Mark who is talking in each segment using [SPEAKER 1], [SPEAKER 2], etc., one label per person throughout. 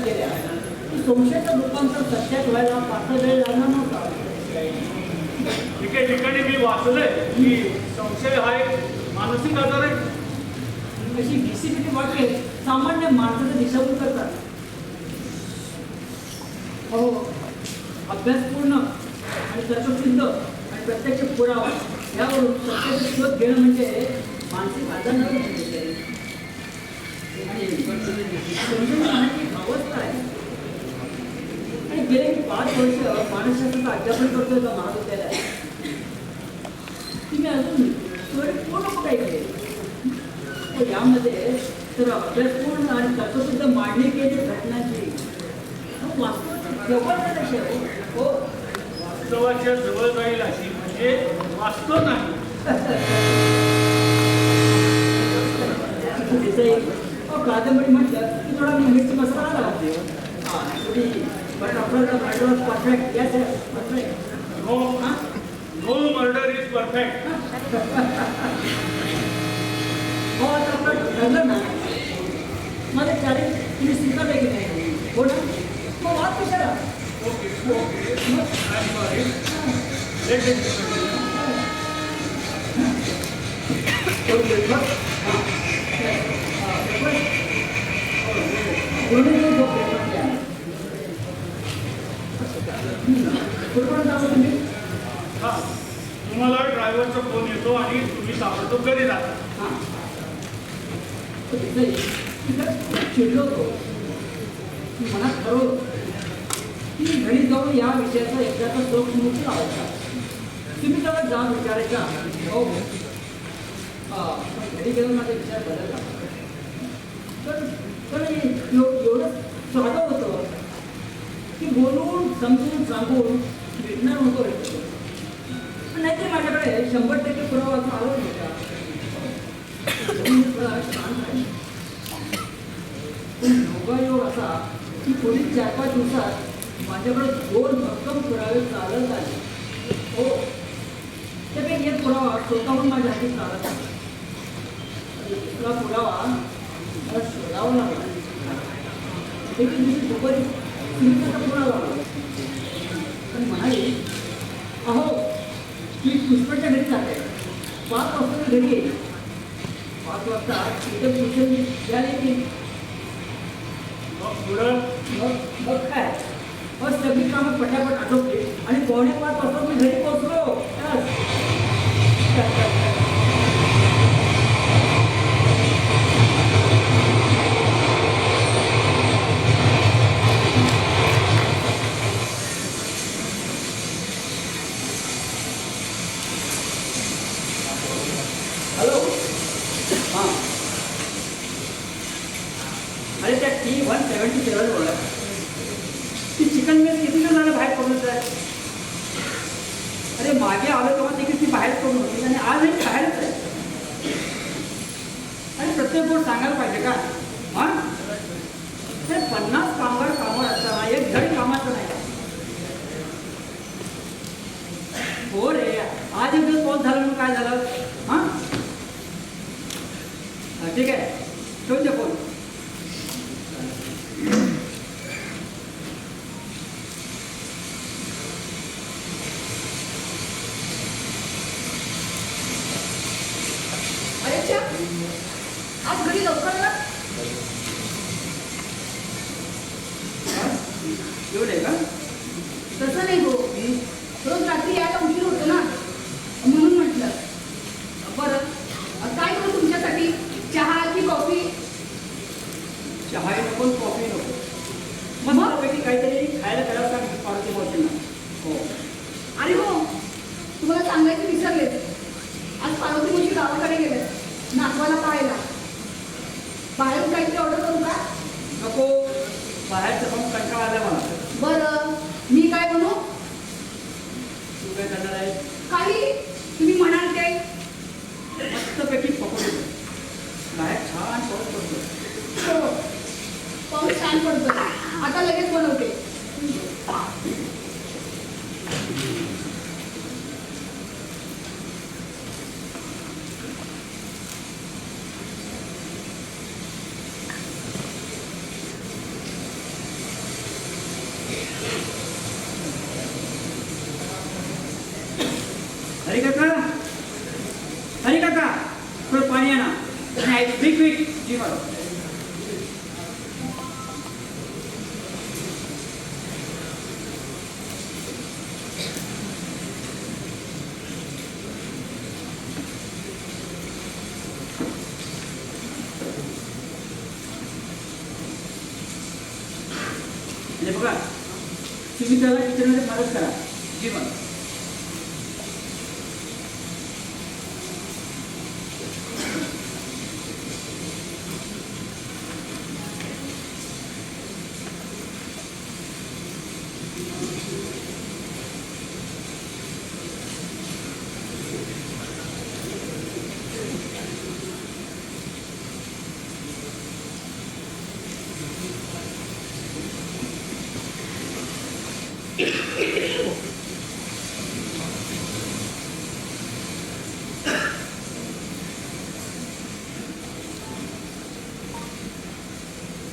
[SPEAKER 1] केल्या की संशयाचं रूपांतर सत्यात व्हायला फारसा वेळ लागणार नव्हता.
[SPEAKER 2] एके ठिकाणी मी वाचलंय की संशय हा एक मानसिक आजार आहे.
[SPEAKER 1] अशी विसिबिलिटी वाक्ये सामान्य माणसाचं दिशाभूल करतात. हो, अभ्यासपूर्ण आणि तर्कसिद्ध आणि प्रत्यक्ष पुरावा यावरून सत्याचा शोध घेणं म्हणजे मानसिक आजार नव्हे. आणि समजून घेण्याची एक अवस्था आहे. आणि गेले 5 वर्ष मानसशास्त्राचं अध्यापन करतोय का महाविद्यालयात. तुम्ही अजून पूर्ण काय केले. यामध्ये तर अभ्यासपूर्ण आणि तत्वसिद्ध मांडणी केली घटनांची
[SPEAKER 2] वास्तवाच्या जवळ जाईल अशी म्हणजे वास्तव नाही.
[SPEAKER 1] कादंबरी म्हटलं की थोडा मिरची मसाला आला perfect. Yes perfect.
[SPEAKER 2] No no murder is perfect.
[SPEAKER 1] हो, आता आपलं ठरलं ना. माझं चॅलेंज तुम्ही स्वीकारलं की नाही. हो ना, मग वाद कशाला.
[SPEAKER 2] Okay okay I am sorry. Let it हां, तुम्हाला ड्रायव्हरचा फोन येतो आणि तुम्ही ताबडतोब घरी जाता.
[SPEAKER 1] चिडलो होतो. मनात ठरवलं की घरी जाऊन या विषयाचा एकदाचा सोपमुखी लावायचा. तुम्ही त्याला जाऊन विचारायचा. हो, घरी गेऊन माझा विचार बदलला. तर एवढं साधं होतं की बोलून समजून सांगून भेटणार नव्हतं. नाहीतर माझ्याकडे 100% पुरावा आलोच होता. योगायोग असा की पुढील 4-5 दिवसात माझ्याकडे 2 भक्कम पुरावे चालत आले. हो, त्यापैकी एक पुरावा स्वतःहून माझ्या हाती चालत आहे. दुसरा पुरावा मला शोधावा लागला. एक दिवशी दुपारी चिंतेचा पुरावा लागला आणि म्हणाली, अहो मी पुष्पाच्या घरी जाते. 5 वाजता घरी येईल. 5 वाजता तिथे पुष्प द्यायला येईल. मग काय, मग सगळी कामं पटापट आटोपली आणि 4:45 वाजता मी घरी पोहोचलो. हॅलो. हां, अरे त्या T-177 बोला. ती चिकन मेस किती जण झालं बाहेर पडून आहे. अरे मागे आलं तेव्हा देखील ती बाहेर पडून होती आणि आजही बाहेरच आहे. आणि प्रत्येक गोष्ट सांगायला पाहिजे का. हां, ते 50 कामगार असताना एक धड कामाचं नाही. हो रे, आज एक दिवस पाऊस झाला म्हणून काय झालं. हां, ठीक आहे, ठेवून दे फोन.
[SPEAKER 3] आज घरी लवकर ना.
[SPEAKER 1] एवढं आहे का.
[SPEAKER 3] तसं नाही हो, रोज रात्री यायला उशीर होतो ना, म्हणून म्हटलं. बरं काय करू तुमच्यासाठी, चहा की कॉफी.
[SPEAKER 1] चहा नको, कॉफी नको. मस्तपैकी काहीतरी खायला करायला सांग पार्टी मावशींना. हो.
[SPEAKER 3] अरे हो, तुम्हाला सांगायचं विसरलेच. आज पार्वती मावशी गावाकडे गेले नातवाला पाहायला. बाहेरून काहीतरी ऑर्डर करू का.
[SPEAKER 1] नको, बाहेरचं पण कंटाळा आला मला.
[SPEAKER 3] बरं मी काय बनवू.
[SPEAKER 1] तू काय करणार आहे.
[SPEAKER 3] काही तुम्ही म्हणाल ते.
[SPEAKER 1] मस्तपैकी पकडू. बाहेर छान पाऊस पडतो.
[SPEAKER 3] हो, पाऊस छान पडतो. आता लगेच बनवते.
[SPEAKER 1] हरी काका, हरी काका, थोडं पाणी आणा आणि क्विक क्विक जी मारो. म्हणजे बघा, तुम्ही त्याला किचनमध्ये मदत करा. जी मग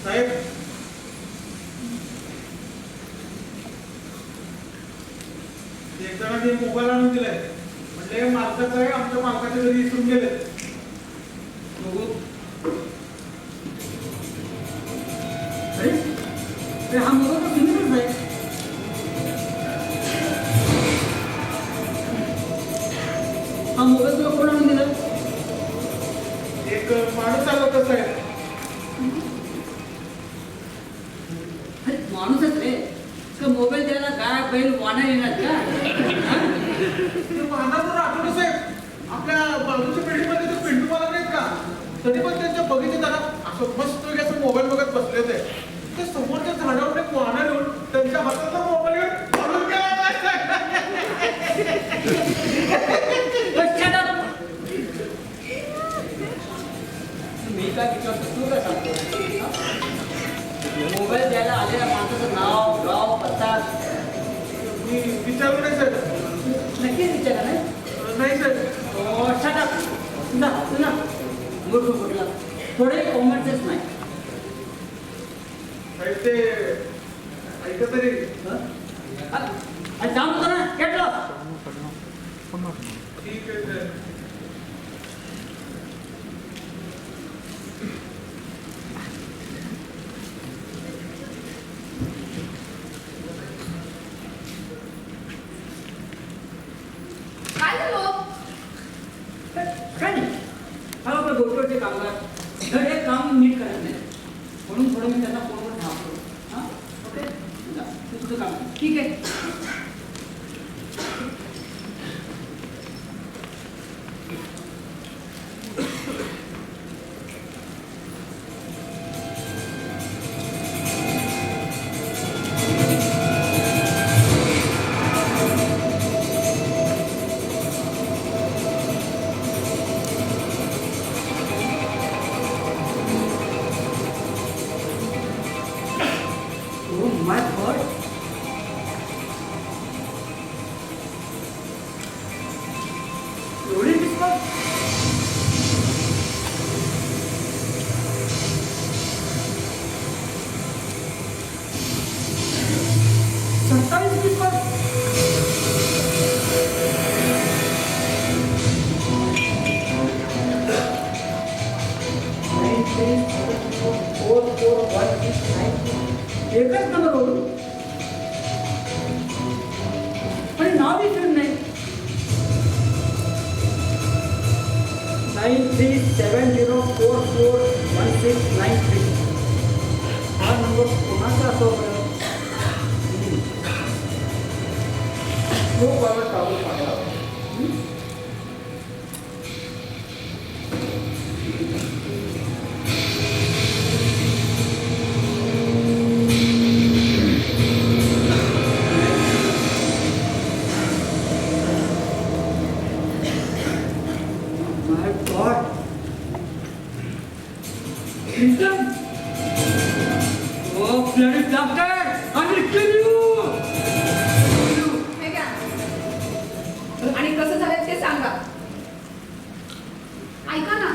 [SPEAKER 2] साहेब, एक जणांनी मोबाईल आणून दिलाय. म्हणजे मालकाचं आहे, आमच्या मालकाच्या घरी विसरून गेले.
[SPEAKER 1] बघू. अरे अरे हा मोबाईल तर तुम्हीच आहे. हा मोबाईल तुला कोण आणून दिला?
[SPEAKER 2] एक माणूस आला होता साहेब.
[SPEAKER 1] अरे माणूसच रे. का मोबाईल द्यायला गाय बैल वाना येणार का? हा?
[SPEAKER 2] ते वाहनाचं आठवलं साहेब. आपल्या बाजूच्या पेढीमध्ये ते पिंटू मला नाहीत का, तरी पण त्यांच्या बगीचे असं मस्त असं मोबाईल बघत बसले होते. ते समोरच्या झाडावर एक वाहन येऊन त्यांच्या हातातला मोबाईल घेऊन पळून गेला.
[SPEAKER 1] मी काय विचारतो, तू काय सांगतो? मोबाईल द्यायला आलेल्या माणसाचं नाव, गाव, पत्ता
[SPEAKER 2] मी विचारलं नाही साहेब.
[SPEAKER 1] नक्कीच विचारा नाही.
[SPEAKER 2] नाही साहेब.
[SPEAKER 1] शटअप. तुला मूर्ख कुठला, थोडे कॉमन सेन्स नाही.
[SPEAKER 2] साहेब ते ऐका तरी.
[SPEAKER 1] आणि जाऊन होतो ना घेतलं.
[SPEAKER 2] ठीक आहे साहेब.
[SPEAKER 3] काय झालं?
[SPEAKER 1] काय नाही, हा आपल्या गोष्टीवरचे कामगार जर हे काम नीट करत नाही म्हणून थोडं मी त्यांना फोनवर थांबतो. हां ओके, जा, तू तुझं काम कर.
[SPEAKER 3] ठीक आहे.
[SPEAKER 1] Oh my God. एवढे डिस्काउंट? सत्तावीस डिस्काउंट? एकच नंबर होतो आणि नाव विचारत नाही. 9370441693. हा नंबर कोणाचा असावा बरं? तो बाबा काढून पाहिला. My God! Clinton! Oh, bloody bastard! I will kill you!
[SPEAKER 3] हे घ्या. आणि कसं झालं ते सांगा. ऐका ना,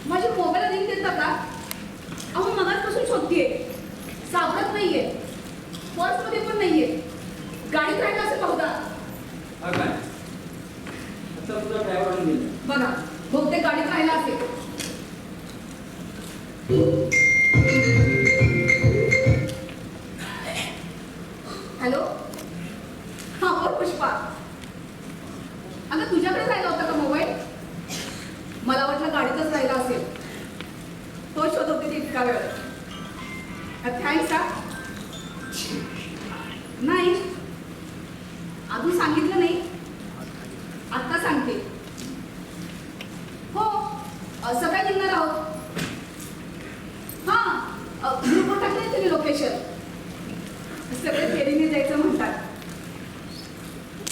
[SPEAKER 3] माझ्या मोबाईलला लिंक देता का? अहो मगाचपासून शोधतीये, सापडत नाहीये. पर्समध्ये बघा बहुतेक गाडीत राहिला असेल. हॅलो, हा बोल पुष्पा. अगं तुझ्याकडे राहिला होता का मोबाईल? मला वाटलं गाडीतच राहिला असेल. तो शोधत होती इतका वेळ. थँक्स हा. नाही अजून सांगितलं नाही, आत्ता सांगते. हो सकाळी निघणार आहोत. हां ग्रुपवर टाकलंय तुम्ही लोकेशन. सगळे फेरीने जायचं म्हणतात.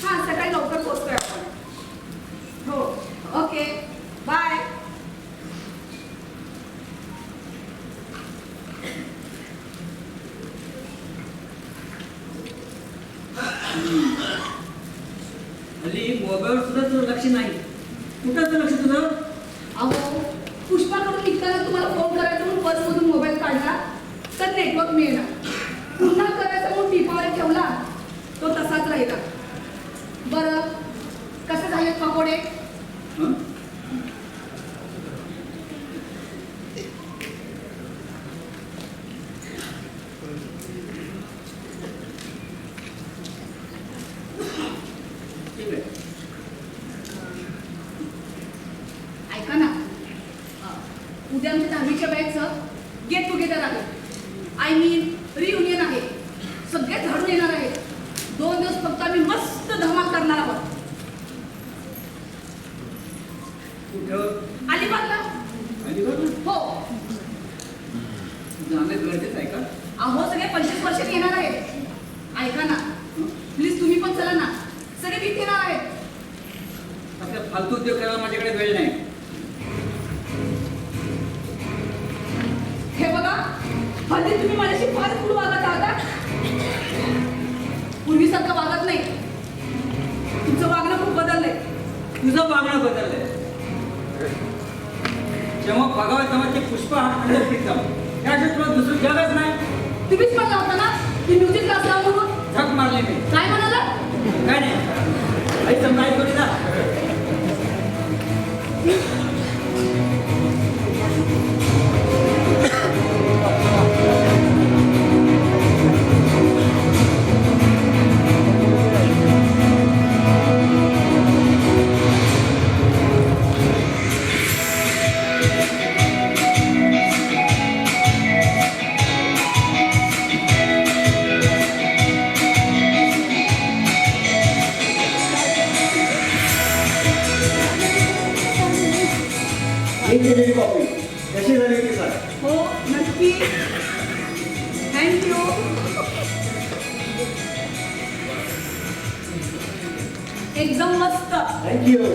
[SPEAKER 3] हां सकाळी लवकर पोहोचतोय आपण. हो ओके बाय.
[SPEAKER 1] हल्ली मोबाईलवर सुद्धा तुझं लक्ष नाही. कुठं तुझं लक्ष तुझं?
[SPEAKER 3] अहो पुष्पाकडून निघताना तुम्हाला फोन करायचा म्हणून पर्समधून मोबाईल काढला तर नेटवर्क मिळणार. पुन्हा करायचा म्हणून टिपावर ठेवला तो तसाच राहिला. बरं कसे झालेत पकोडे?
[SPEAKER 1] हं? ठीक आहे.
[SPEAKER 3] ऐका ना, उद्या आमच्या 10वीच्या बॅचचं गेट टुगेदर आहे. आय मीन रियुनियन आहे. सगळे झाडून येणार आहेत. 2 दिवस फक्त आम्ही मस्त धमाल करणार आहोत.
[SPEAKER 1] कुठं?
[SPEAKER 3] अलिबागला.
[SPEAKER 1] अलिबागला?
[SPEAKER 3] हो.
[SPEAKER 1] जाणं गरजेचं आहे का?
[SPEAKER 3] अहो सगळे 25 वर्षात येणार आहेत. ऐका ना प्लीज तुम्ही पण चला ना. सगळे तिथे येणार आहेत.
[SPEAKER 1] असं फालतू उद्योग करायला माझ्याकडे वेळ नाही.
[SPEAKER 3] हे बघा हल्ली तुम्ही माझ्याशी फार पुढे वागत आहात. पूर्वीसारखं वागत नाही. तुमचं वागणं खूप बदललंय.
[SPEAKER 1] तुझं वागणं बदललंय. जेव्हा बघावं तेव्हा ते पुष्पा आणि प्रीतम याच्यात तुला दुसरं जगच नाही.
[SPEAKER 3] तुम्हीच म्हणला होता ना की म्युझिक क्लास लावा म्हणून.
[SPEAKER 1] झक मारले मी.
[SPEAKER 3] काय म्हणाला?
[SPEAKER 1] काय नाही आई समजाय थोडी ना.
[SPEAKER 4] एक केलेली कॉफी कशी झाली ती सांग.
[SPEAKER 3] हो नक्की. थँक्यू. एकदम मस्त.
[SPEAKER 4] थँक्यू.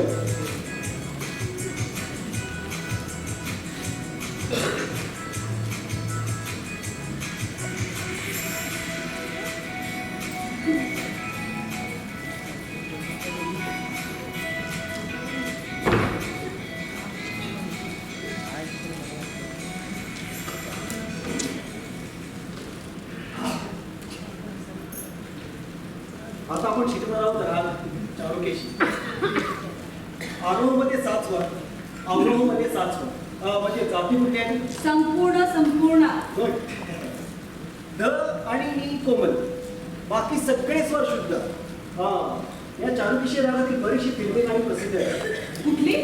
[SPEAKER 4] आता आपण शिकणार आहोत चारुकेशी. आरोहमध्ये 7 स्वर, अवरोहमध्ये 7 स्वर. म्हणजे जाती कुठल्या आहेत?
[SPEAKER 3] संपूर्ण.
[SPEAKER 4] गुड. ध आणि नी कोमल. बाकी सगळे स्वर शुद्ध. हा या चारुकेशी रागातील बरीचशी फिल्मे गाणी प्रसिद्ध आहेत.
[SPEAKER 3] कुठली?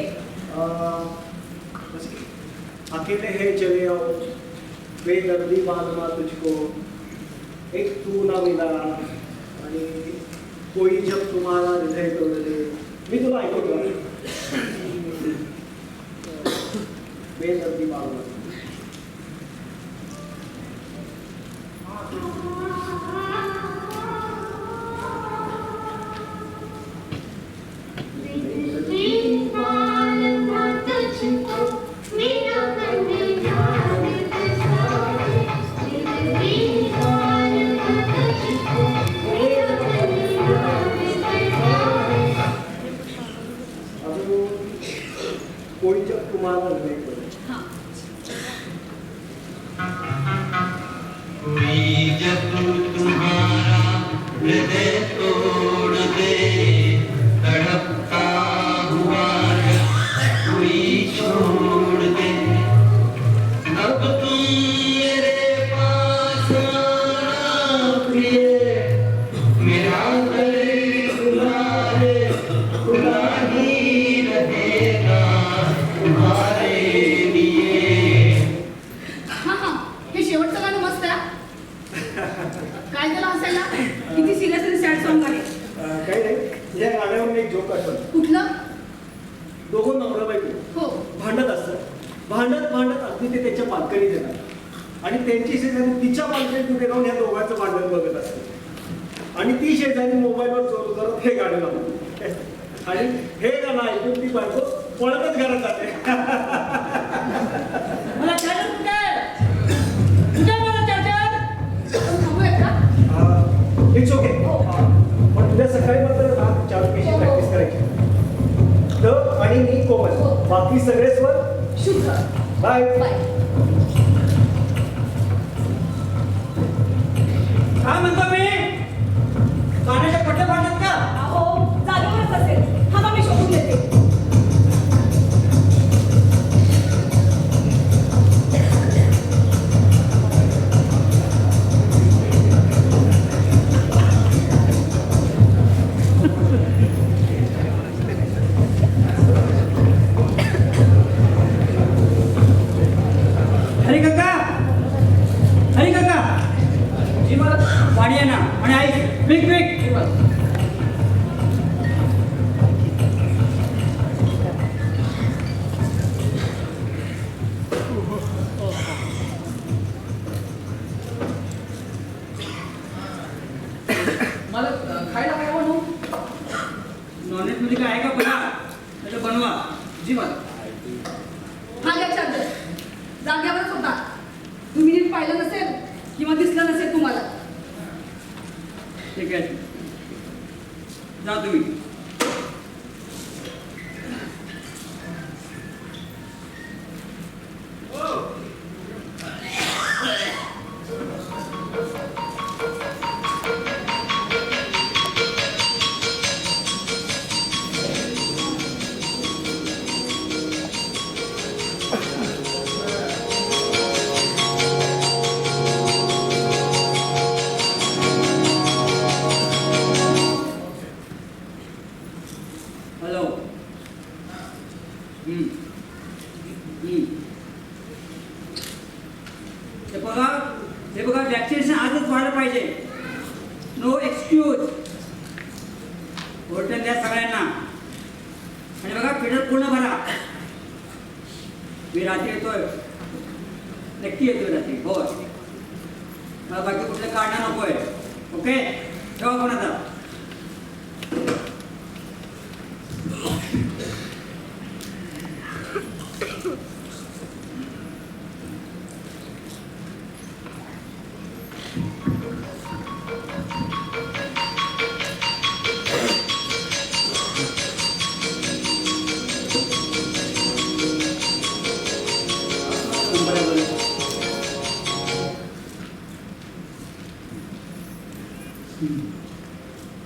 [SPEAKER 4] अकेले है चले आओ, बेदर्दी बांधना तुझको, एक तू ना मिला आणि कोई जब तुम्हाला हृदय तोड़ दे. मी तुला ऐकवतो. बेदर्दी बांधना. कोई जब तुम्हाला हृदय तोड़ दे.
[SPEAKER 3] हां.
[SPEAKER 5] कोई जब तुम्हारा हृदय तोड़ दे, तड़पता हुआ
[SPEAKER 4] आठवण.
[SPEAKER 3] कुठलं?
[SPEAKER 4] दोघं नवरा बायको
[SPEAKER 3] हो.
[SPEAKER 4] भांडत असतात. भांडत अगदी ते त्याच्या बाल्कनीत येणार आणि त्यांची शेजारी तिच्या बाल्कनीत उभे राहून ह्या दोघांचं भांडण बघत असते आणि ती शेजारी मोबाईलवर जोर करत हे गाणं लावून आणि हे गाणं ऐकून ती बायको पळतच घरात जाते.
[SPEAKER 1] मला चार्जर कुठे आहे? कुठे आहे मला चार्जर?
[SPEAKER 3] आपण थांबूयात का?
[SPEAKER 4] It's okay. पण उद्या सकाळी मात्र रात चालू प्रॅक्टिस करायची. तर आणि मी कोमल बाकी सगळे स्वर
[SPEAKER 3] शुभ.
[SPEAKER 4] बाय.
[SPEAKER 3] बाय.
[SPEAKER 1] काय म्हणतो मी? गाण्याच्या पट्ट्या भांडत का?
[SPEAKER 3] अहो जागेवरच असेल. थांबा मी शोधून येते.
[SPEAKER 1] हरी काका, हरी काका, जी मला पाणी आहे ना आणि ऐक क्विक क्विक. मला खायला काय बनवू? नॉनव्हेज मध्ये काय आहे का बघा, त्याचं बनवा. जी मला
[SPEAKER 3] हा घ्या चार्जर. जागेवरच होता. तुम्ही नीट पाहिलं नसेल किंवा दिसलं नसेल तुम्हाला.
[SPEAKER 1] ठीक आहे, जा तुम्ही. हॅलो. हे बघा वॅक्सिनेशन आजच व्हायला पाहिजे. No excuse. होटल द्या सगळ्यांना आणि बघा फिडर पूर्ण भरा. मी रात्री येतोय, नक्की येतोय रात्री. हो, मला बाकी कुठलं काढणं नको आहे. ओके, ठेवा कोणाचा.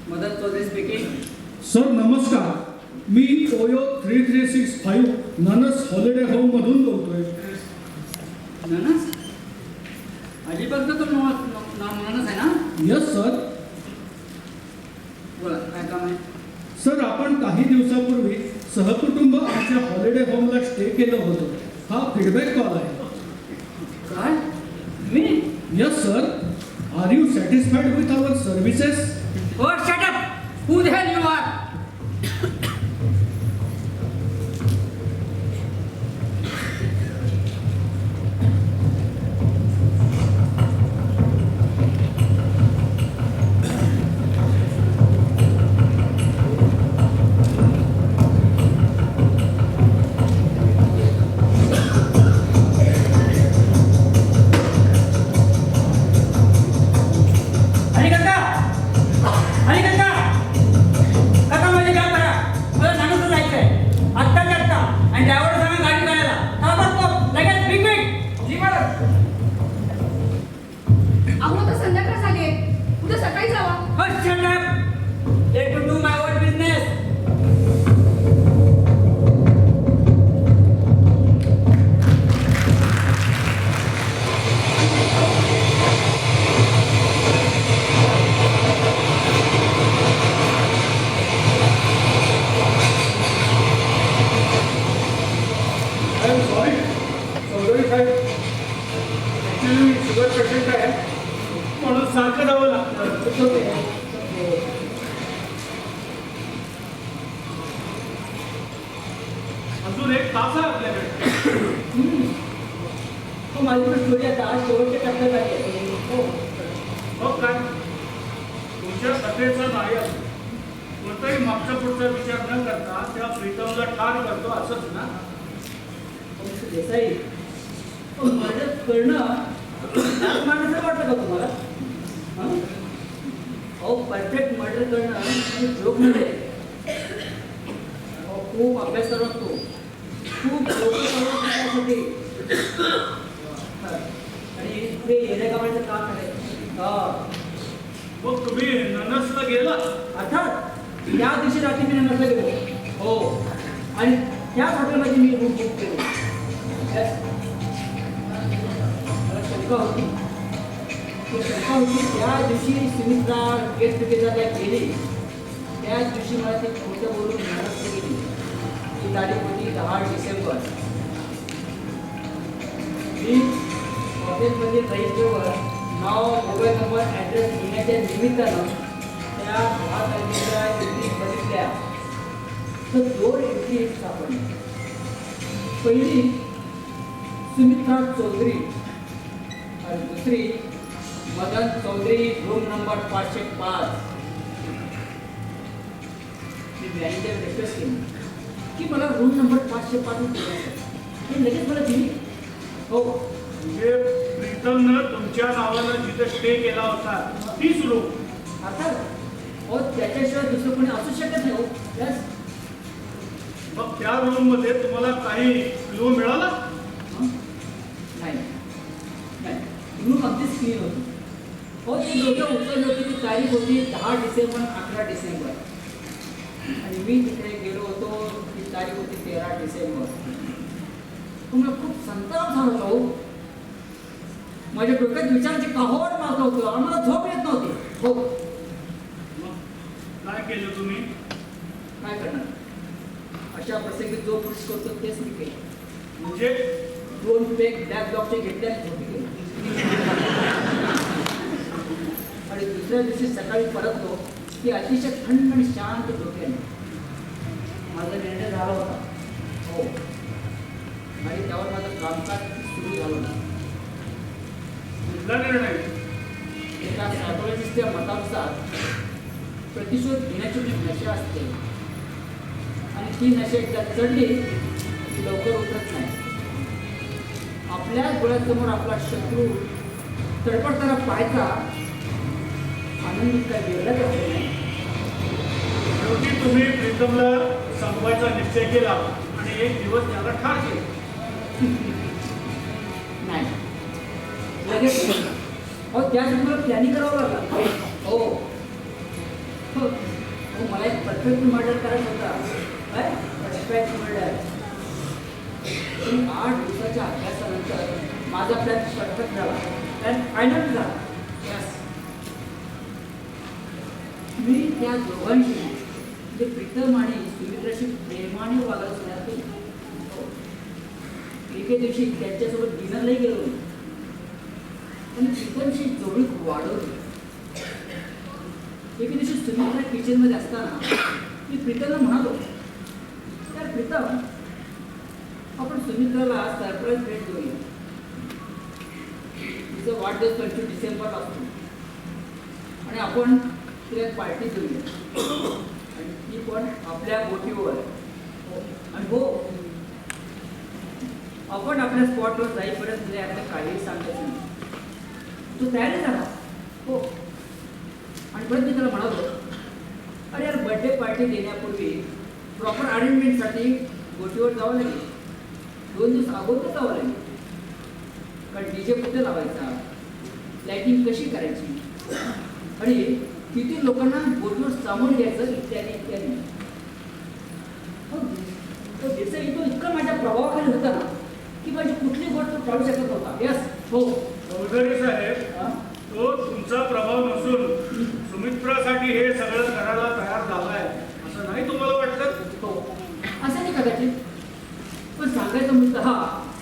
[SPEAKER 1] मदत चौधरी स्पीकिंग.
[SPEAKER 6] सर नमस्कार. मी ओयो 3365 ननस हॉलिडे होम मधून बोलतोय.
[SPEAKER 1] ननस? अजिबात तो ननस आहे ना?
[SPEAKER 6] Yes sir.
[SPEAKER 1] बोला, काय काम आहे?
[SPEAKER 6] सर आपण काही दिवसापूर्वी सहकुटुंब आमच्या हॉलिडे होमला स्टे केलं होतं. हा फीडबॅक कॉल आहे.
[SPEAKER 1] काय? मी?
[SPEAKER 6] Yes sir. Are you satisfied with our services?
[SPEAKER 1] Oh, shut up! Who the hell you are? Hari काका, हरी काका, काका माझे काम करा. मला नानूचं जायचंय आत्ताच्या आत्ता आणि ड्रायव्हर सांगा गाडी करायला. ताबडतोब लगेच बिग बिग. जी मॅडम.
[SPEAKER 3] अहो आता संध्याकाळ झाली आहे. उद्या सकाळी जावा.
[SPEAKER 1] First shut up. Let me do my own business.
[SPEAKER 2] I am sorry Chaudhary साहेब. ॲक्च्युली शुगर पेशंट आहे म्हणून सारखं जावं लागतं. एक तास आहे आपल्याकडे.
[SPEAKER 1] हो माझी पण स्टोरी आता शेवटच्या टप्प्यात आली आहे. हो
[SPEAKER 2] मग काय तुमच्या कथेचा नायक कोणताही मागचा पुढचा विचार न करता त्या प्रीतमला ठार करतो असंच ना?
[SPEAKER 1] मिस्टर देसाई मर्डर करणं माणसं वाटतं का तुम्हाला? हं? अहो परफेक्ट मर्डर करणं म्हणजे जोक म्हणजे अहो खूप अभ्यास करावा लागतो, खूप डोकं करावं लागतं त्यासाठी. आणि ते येण्या कामाचं काम आहे.
[SPEAKER 2] मग तुम्ही ननसला गेला?
[SPEAKER 1] अर्थात त्या दिवशी रात्री मी नसला गेलो. हो आणि त्याच हॉटेलमध्ये मी रूम बुक केली. Yes. मला शंका होती त्या दिवशी सुमित्रा गेट टुगेदरला गेली त्याच दिवशी मला ते खोटं बोलून महाराष्ट्र गेली. ती तारीख होती 10 डिसेंबर. मी हॉटेलमध्ये रजिस्टरवर नाव मोबाईल नंबर ॲड्रेस लिहिण्याच्या निमित्तानं त्या 10 तारखेच्या एंट्री बघितल्या तर 2 एंट्री सापडल्या. पहिली सुमित्रा चौधरी आणि दुसरी मदन चौधरी, रूम नंबर 505. मी मॅनेजर रिक्वेस्ट केली की मला रूम नंबर 505 हे लगेच मला दिली. हो
[SPEAKER 2] म्हणजे प्रीतमनं तुमच्या नावानं जिथे स्टे केला होता तीच रूम?
[SPEAKER 1] आता हो त्याच्याशिवाय दुसरं कोणी असू शकत नाही. हो यस.
[SPEAKER 2] मग त्या रूम मध्ये तुम्हाला काही क्लू मिळाला?
[SPEAKER 1] नाही नाही रूम अगदीच क्लीन होती. हो ते दोघं उचलली होती. ती तारीख होती 10 डिसेंबर 11 डिसेंबर आणि मी तिकडे गेलो होतो. ती तारीख होती 13 डिसेंबर. मला खूप संताप झाला होता. हो माझ्या डोक्यात विचारांची काहोड मारत होतो. आम्हाला झोप येत नव्हती. हो
[SPEAKER 2] मग काय केलं तुम्ही?
[SPEAKER 1] काय करणार अशा प्रसंगी जो पुरुष करतो तेच मी केलं.
[SPEAKER 2] म्हणजे
[SPEAKER 1] 2 पेग ब्लॅक बॉक्सचे घेतले आणि झोपी गेलो. आणि दुसऱ्या दिवशी सकाळी परतलो की अतिशय थंड आणि शांत डोक्याने. माझा निर्णय झाला होता. हो आणि त्यावर माझं कामकाज सुरू झालं होतं.
[SPEAKER 2] कुठला निर्णय?
[SPEAKER 1] एका सायकोलॉजिस्टच्या मतानुसार प्रतिशोध घेण्याची जी नशा असते आणि ती नशा एकदा चढली ती लवकर उतरत नाही. आपल्या डोळ्यासमोर आपला शत्रू तडपडताना पाहायचा आनंद काय वेगळाच असतो नाही.
[SPEAKER 2] शेवटी तुम्ही प्रीतमला संपवायचा निश्चय केला आणि एक दिवस त्याला ठार केले.
[SPEAKER 1] नाही लगेच हो त्यासाठी मला प्लॅनिंग करावं लागलं. हो हो हो मला एक परफेक्ट मर्डर करायचा होता. काय परफेक्ट मर्डर. 8 दिवसाच्या अभ्यासानंतर माझा प्लॅन परफेक्ट झाला. प्लॅन फायनल झाला. यस. मी त्या दोघांशी जे प्रीतम आणि सुमित्राशी प्रेमाने वागायला सुरुवात केली. एके दिवशी त्यांच्यासोबत डिनरलाही गेलो आणि प्रीतमची जोडी वाढवली. एके दिवशी सुमित्रा किचनमध्ये असताना मी प्रीतमला म्हणालो तर प्रीतम आपण सुमित्राला सरप्राईज भेट देऊया. तिचा वाढदिवस 25 डिसेंबरला असतो आणि आपण तिला एक पार्टी देऊया आणि ती पण आपल्या बोटीवर. आणि हो आपण आपल्या स्पॉटवर जाईपर्यंत तिला यातलं काहीही सांगायचं नाही. तो तयारी झाला. हो आणि परत मी त्याला म्हणालो अरे यार बर्थडे पार्टी देण्यापूर्वी प्रॉपर अरेंजमेंटसाठी बोटीवर जावं लागेल. 2 दिवस अगोदर जावं लागेल. कारण डीजे कुठे लावायचा, लाईटिंग कशी करायची आणि किती लोकांना बोटीवर सामोरं घ्यायचं इत्यादी इत्यादी. हो तो देसाई तो इतका माझ्या प्रभावाखाली होता ना की माझी कुठली गोष्ट टाळू शकत होता. यस. हो
[SPEAKER 2] चौधरी साहेब, तो तुमचा प्रभाव नसून सुमित्रासाठी हे सगळं करायला तयार झालाय असं नाही तुम्हाला वाटतं?
[SPEAKER 1] हो असं नाही कदाचित. पण सांगायचा मुद्दा हा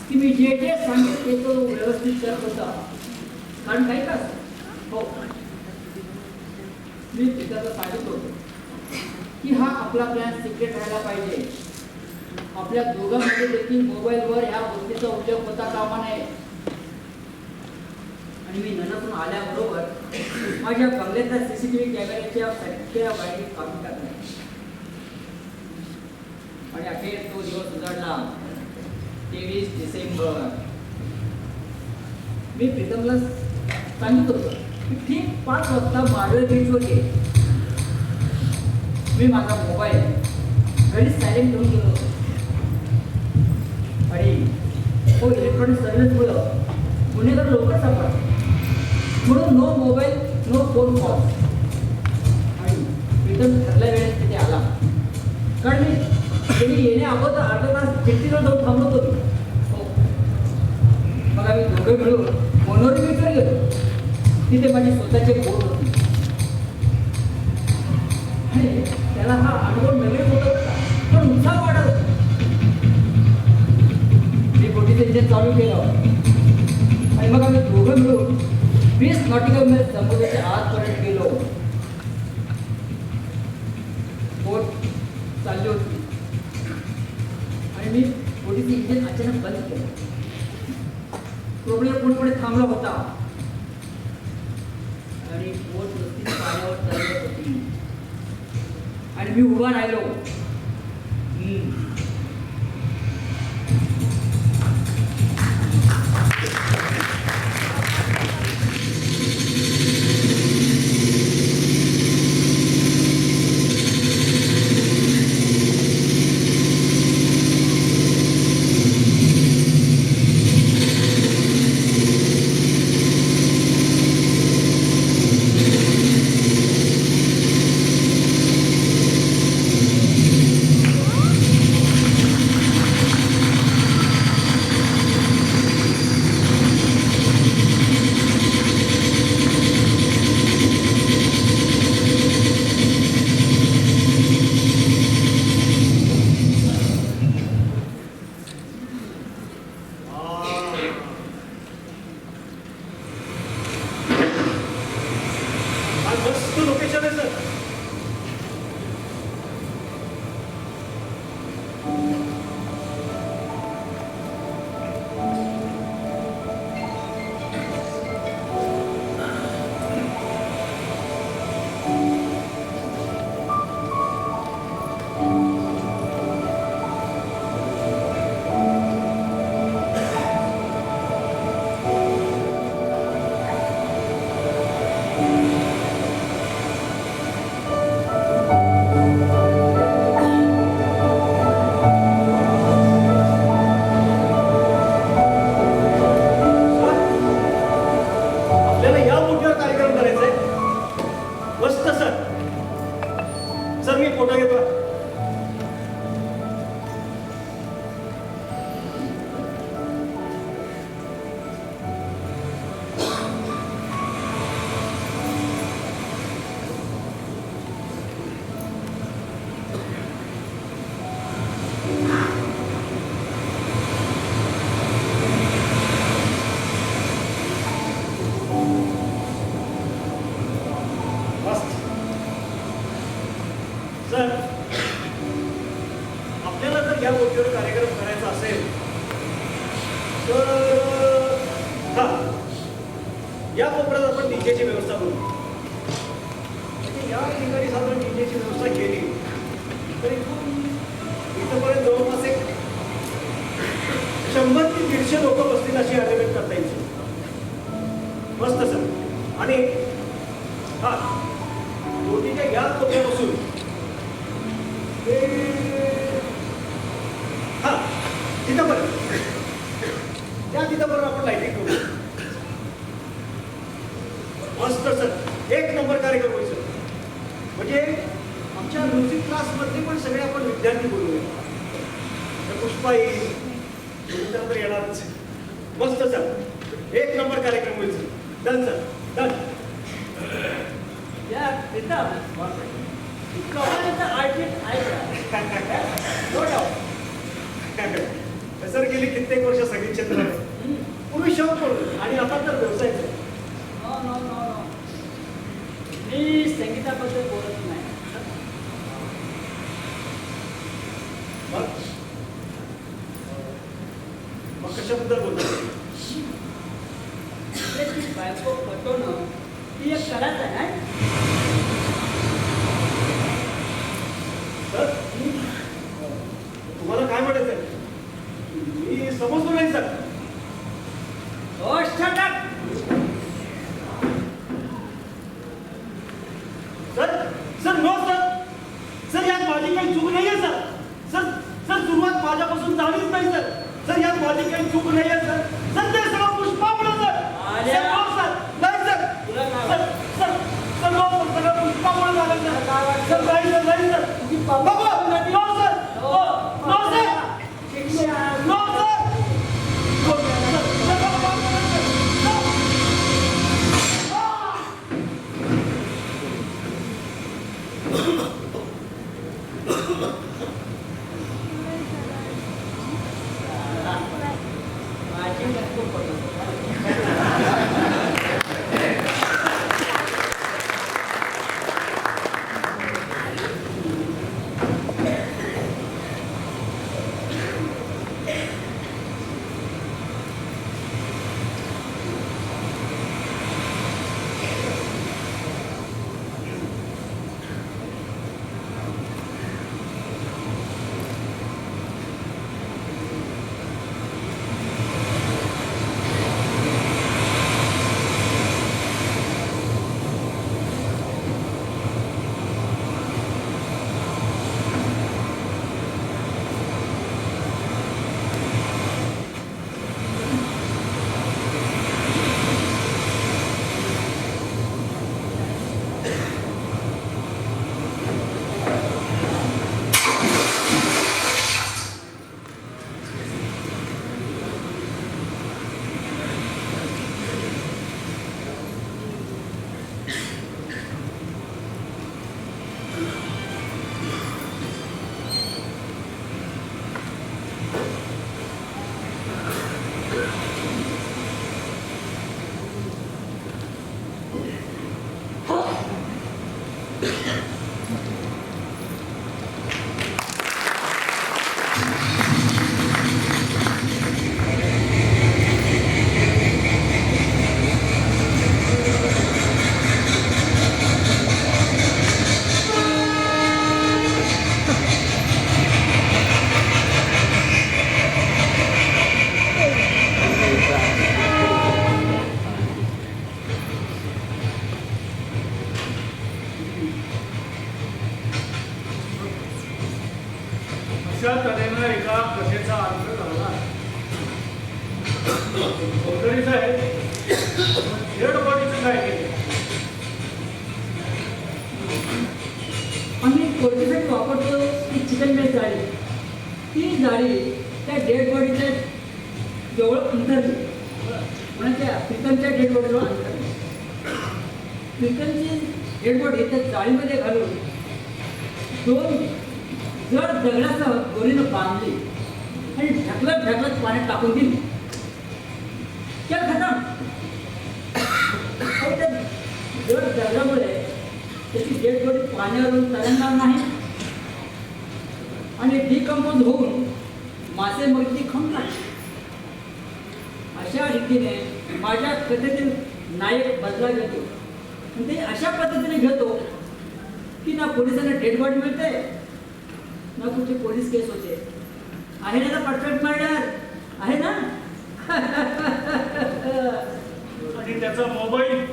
[SPEAKER 1] की मी जे जे सांगेल ते तो व्यवस्थित करत होता. कारण काही का हो मी त्याला सांगितलं होतं की हा आपला प्लॅन सिक्रेट राहायला पाहिजे. आपल्या दोघांमध्ये देखील मोबाईलवर ह्या गोष्टीचा उल्लेख होता कामा नये. आणि मी ननतून आल्याबरोबर माझ्या बंगल्याच्या CCTV कॅमेऱ्याच्या सगळ्या वायरी काढून टाकल्या. आणि अखेर तो दिवस उजाडला. 23 डिसेंबर. मी प्रीतमला सांगित होतं की ठीक 5 वाजता माडवे बीचवर ये. मी माझा मोबाईल घरी सायलेंट ठेवून गेलो होतो. आणि तो इलेक्ट्रॉनिक सर्व्हिसमुळं गुन्हेगार लवकर सापडला. म्हणून no mobile no phone call. आणि प्रीतम ठरल्या वेळेत तिथे आला. कारण मी त्यांनी येण्या अगोदर अर्धा तास चिठ्ठीला जाऊन थांबलो होतो. मग आम्ही दोघं मिळून मनोरी बीचवर गेलो. तिथे माझी स्वतःची बोट होती. आणि त्याला हा अनुभव नवीन होत होता, पण उत्साह वाढत होता. मी बोटीचं इंजिन चालू केलं आणि मग आम्ही दोघं मिळून 20 नॉटिकल मैल समुद्राच्या आतपर्यंत गेलो. बोट चालली होती आणि मी बोटीचं इंजिन अचानक बंद केलं. प्रोग्रेस पुढे थांबला होता आणि बोट नुसती पाण्यावर चालत होती. आणि मी उभा राहिलो.
[SPEAKER 4] मस्त लोकेशन आहे सर. आपल्याला या बोटीवर कार्यक्रम करायचा आहे. मस्त सर. सर मी फोटो घेतो. मस्त. सर आपल्याला जर या बोटीवर कार्यक्रम करायचा असेल तर हा या कोपऱ्यात आपण डीजेची व्यवस्था करू. म्हणजे या ठिकाणी साधारण डीजेची व्यवस्था केली तर इथंपर्यंत जवळपास एक 100 ते 150 लोक बसतील अशी अरेंजमेंट करता येईल. मस्त सर. आणि हा बोटीच्या या कोपऱ्यापासून हा तिथंपर्यंत तिथंपर्यंत आपण लाईटिंग करू. मस्त सर. एक नंबर कार्यक्रम होईल सर. म्हणजे आमच्या म्युझिक क्लासमधले पण सगळे आपण विद्यार्थी बोलूया. पुष्पा येईल, तर येणारच. मस्त सर. एक नंबर कार्यक्रम होईल सर. Done sir. डन.
[SPEAKER 1] या प्रीतम कमालीचा आर्टिस्ट आहे का? No doubt.
[SPEAKER 4] सर गेली कित्येक वर्ष संगीत क्षेत्रात. पूर्वी शौक पडतो आणि आता तर व्यवसाय.
[SPEAKER 1] No no no no. मी संगीताबद्दल बोलत नाही.
[SPEAKER 4] मग कशाबद्दल बोलतो?
[SPEAKER 1] ती बायको पटवणं ही एक कलाच आहे ना.
[SPEAKER 4] सर तुम्हाला काय म्हणायचं आहे? मी समजलो नाही sir.
[SPEAKER 1] Oh, shut up!
[SPEAKER 4] Sir no sir यात माझी काही चूक नाही आहे सर सुरुवात माझ्यापासून झालीच नाही सर यात माझी काही चूक नाही आहे सर ते सगळं पुष्पामुळे सर
[SPEAKER 1] आल्या.
[SPEAKER 4] नाही सर
[SPEAKER 1] तुला काय
[SPEAKER 4] sir sir sir no sir सगळं पुष्पामुळे झालं सर नाही सर नको no sir no sir no sir
[SPEAKER 1] माझी बायको पटवणं.
[SPEAKER 6] अशा तऱ्हेनं एका कथेचा अर्थ झाला. चौधरी साहेब डेड बॉडीचं काय केलं?
[SPEAKER 1] आम्ही कोर्टीसाठी वापरतो ती चिकन बेस जाळी. ती जाळी त्या डेड बॉडीच्या जवळ अंतरली. कोणाच्या प्रीतमच्या डेड बॉडीजवळ अंतरली. प्रीतमची डेड बॉडी त्या जाळीमध्ये घालून 2 जड दगडासह दोरीनं बांधली आणि ढकलत पाण्यात टाकून दिली. त्या खतम. त्या जड दगडामुळे त्याची डेड बॉडी पाण्यावरून तरंगणार नाही आणि डिकंपोज होऊन मासे मगरी खंगणार. अशा रीतीने माझ्या कथेतील नायक बदला घेतो. आणि ते अशा पद्धतीने घेतो की ना पोलिसांना डेड बॉडी मिळते ना कुठे पोलीस केस होते. आहे ना परफेक्ट मर्डर आहे ना.
[SPEAKER 6] आणि त्याचा मोबाईल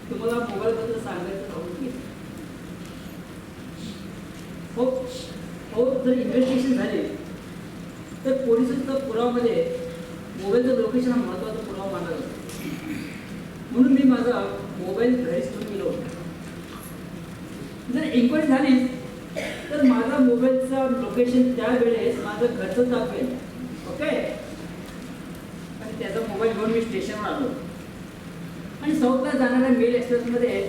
[SPEAKER 1] तुम्हाला मोबाईलबद्दल सांगायचं राहून की हो हो जर इन्व्हेस्टिगेशन झाले तर पोलिसांच्या पुरावामध्ये मोबाईलचं लोकेशन हा महत्त्वाचा पुरावा मानला जातो. म्हणून मी माझा मोबाईल घरीच ठेवून गेलो होता. जर इन्क्वायरी झाली तर माझा मोबाईलचा लोकेशन त्यावेळेस माझं घरचं दाखवेल. ओके. आणि त्याचा मोबाईल घेऊन मी स्टेशनवर आलो आणि साऊथला जाणाऱ्या मेल एक्सप्रेसमध्ये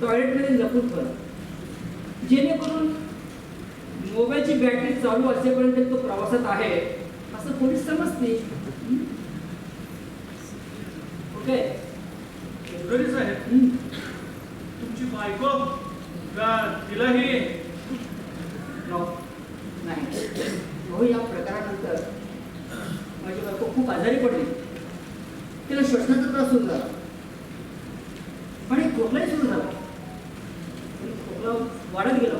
[SPEAKER 1] टॉयलेटमध्ये लपून ठेवला जेणेकरून मोबाईलची बॅटरी चालू असेपर्यंत तो प्रवासात आहे असं पोलीस समजते. ओके.
[SPEAKER 6] चौधरी साहेब तुमची बायको का तिलाही
[SPEAKER 1] नो नाही. हो या प्रकारानंतर खूप आजारी पडली. तिला श्वसनाचा त्रास सुरू झाला आणि खोकलाही सुरू झाला. पण खोकला वाढत गेला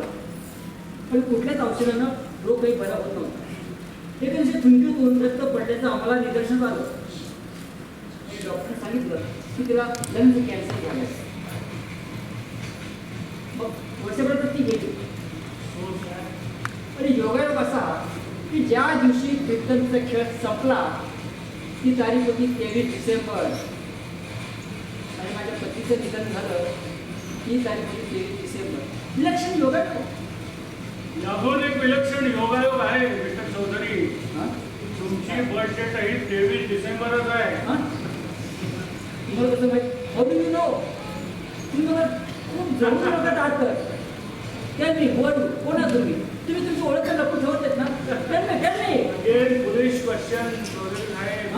[SPEAKER 1] पण कुठल्याच औषधानं रोग काही बरा होत नव्हता. हे त्यांचे थुंकीतून रक्त पडल्याचं आम्हाला निदर्शनात आलं. डॉक्टरने सांगितलं की तिला लंग्स कॅन्सर झाला. मग वर्षभरात ती गेली. आणि योगायोग असा की ज्या दिवशी कीर्तनचा खेळ संपला ती तारीख होती 23 डिसेंबर आणि माझ्या पतीचं निधन झालं. ही तारीख होती 23 डिसेंबर. विलक्षण योगायोग.
[SPEAKER 7] याहून एक विलक्षण योगायोग आहे मिस्टर चौधरी. तुमची बर्थ डेट ही 23 डिसेंबरच आहे.
[SPEAKER 1] तुम्हाला कसं माहिती? तुम्ही मला खूप जवळ लोकात आहात तर त्यांनी कोणा तुम्ही तुमची ओळख लपून ठेवत आहेत ना. त्यांनी
[SPEAKER 7] अगेन पोलीस क्वेश्चन चौधरी साहेब.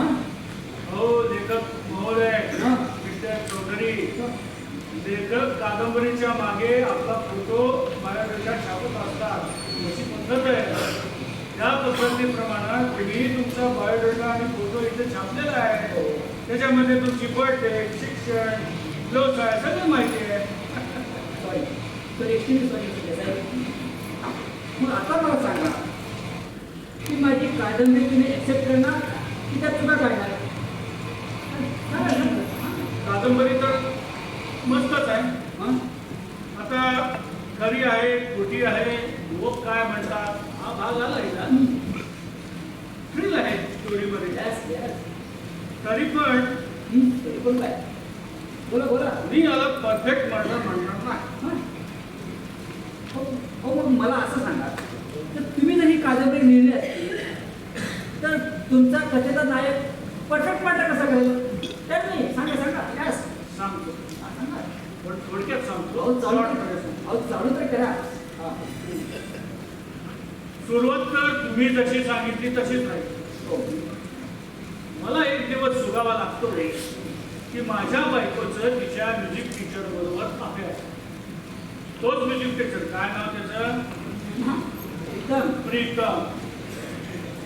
[SPEAKER 7] हो लेखक महोदय मिस्टर चौधरी. लेखक कादंबरीच्या मागे आपला फोटो बायोडेटा छापत असतात अशी पद्धत आहे. त्या पद्धतीप्रमाणे तुम्ही तुमचा बायोडेटा आणि फोटो इथे छापलेला आहे. त्याच्यामध्ये तुमची बर्थडे, शिक्षण, व्यवसाय सगळं माहिती आहे.
[SPEAKER 1] मग आता मला सांगा की माझी कादंबरी तुम्ही ऍक्सेप्ट करणार की त्यात तुला काढणार?
[SPEAKER 7] कादंबरी तर मस्तच आहे. आता खरी आहे खोटी आहे लोक काय म्हणतात हा भाग आला आहे ना. थ्रिल आहे स्टोरीमध्ये. तरी पण
[SPEAKER 1] काय बोला
[SPEAKER 7] मी याला परफेक्ट मर्डर म्हणणार नाही.
[SPEAKER 1] हो मग मला असं सांगा तर तुम्ही जर ही कादंबरी लिहिली असती तर तुमचा कथेचा नायक परफेक्ट मर्डर कसा करेल? त्यांनी सांगा यस
[SPEAKER 7] सांगतो
[SPEAKER 1] सांगा.
[SPEAKER 7] पण थोडक्यात सांगतो.
[SPEAKER 1] अहो चालू तर करा.
[SPEAKER 7] सुरुवात तर तुम्ही जशी सांगितली तशीच राहील. मला एक दिवस सुगावा लागतो की माझ्या बायकोचं तिच्या म्युझिक टीचर बरोबर अफेअर. तोच म्युझिक टीचर काय नाव त्याचं? प्रीतम.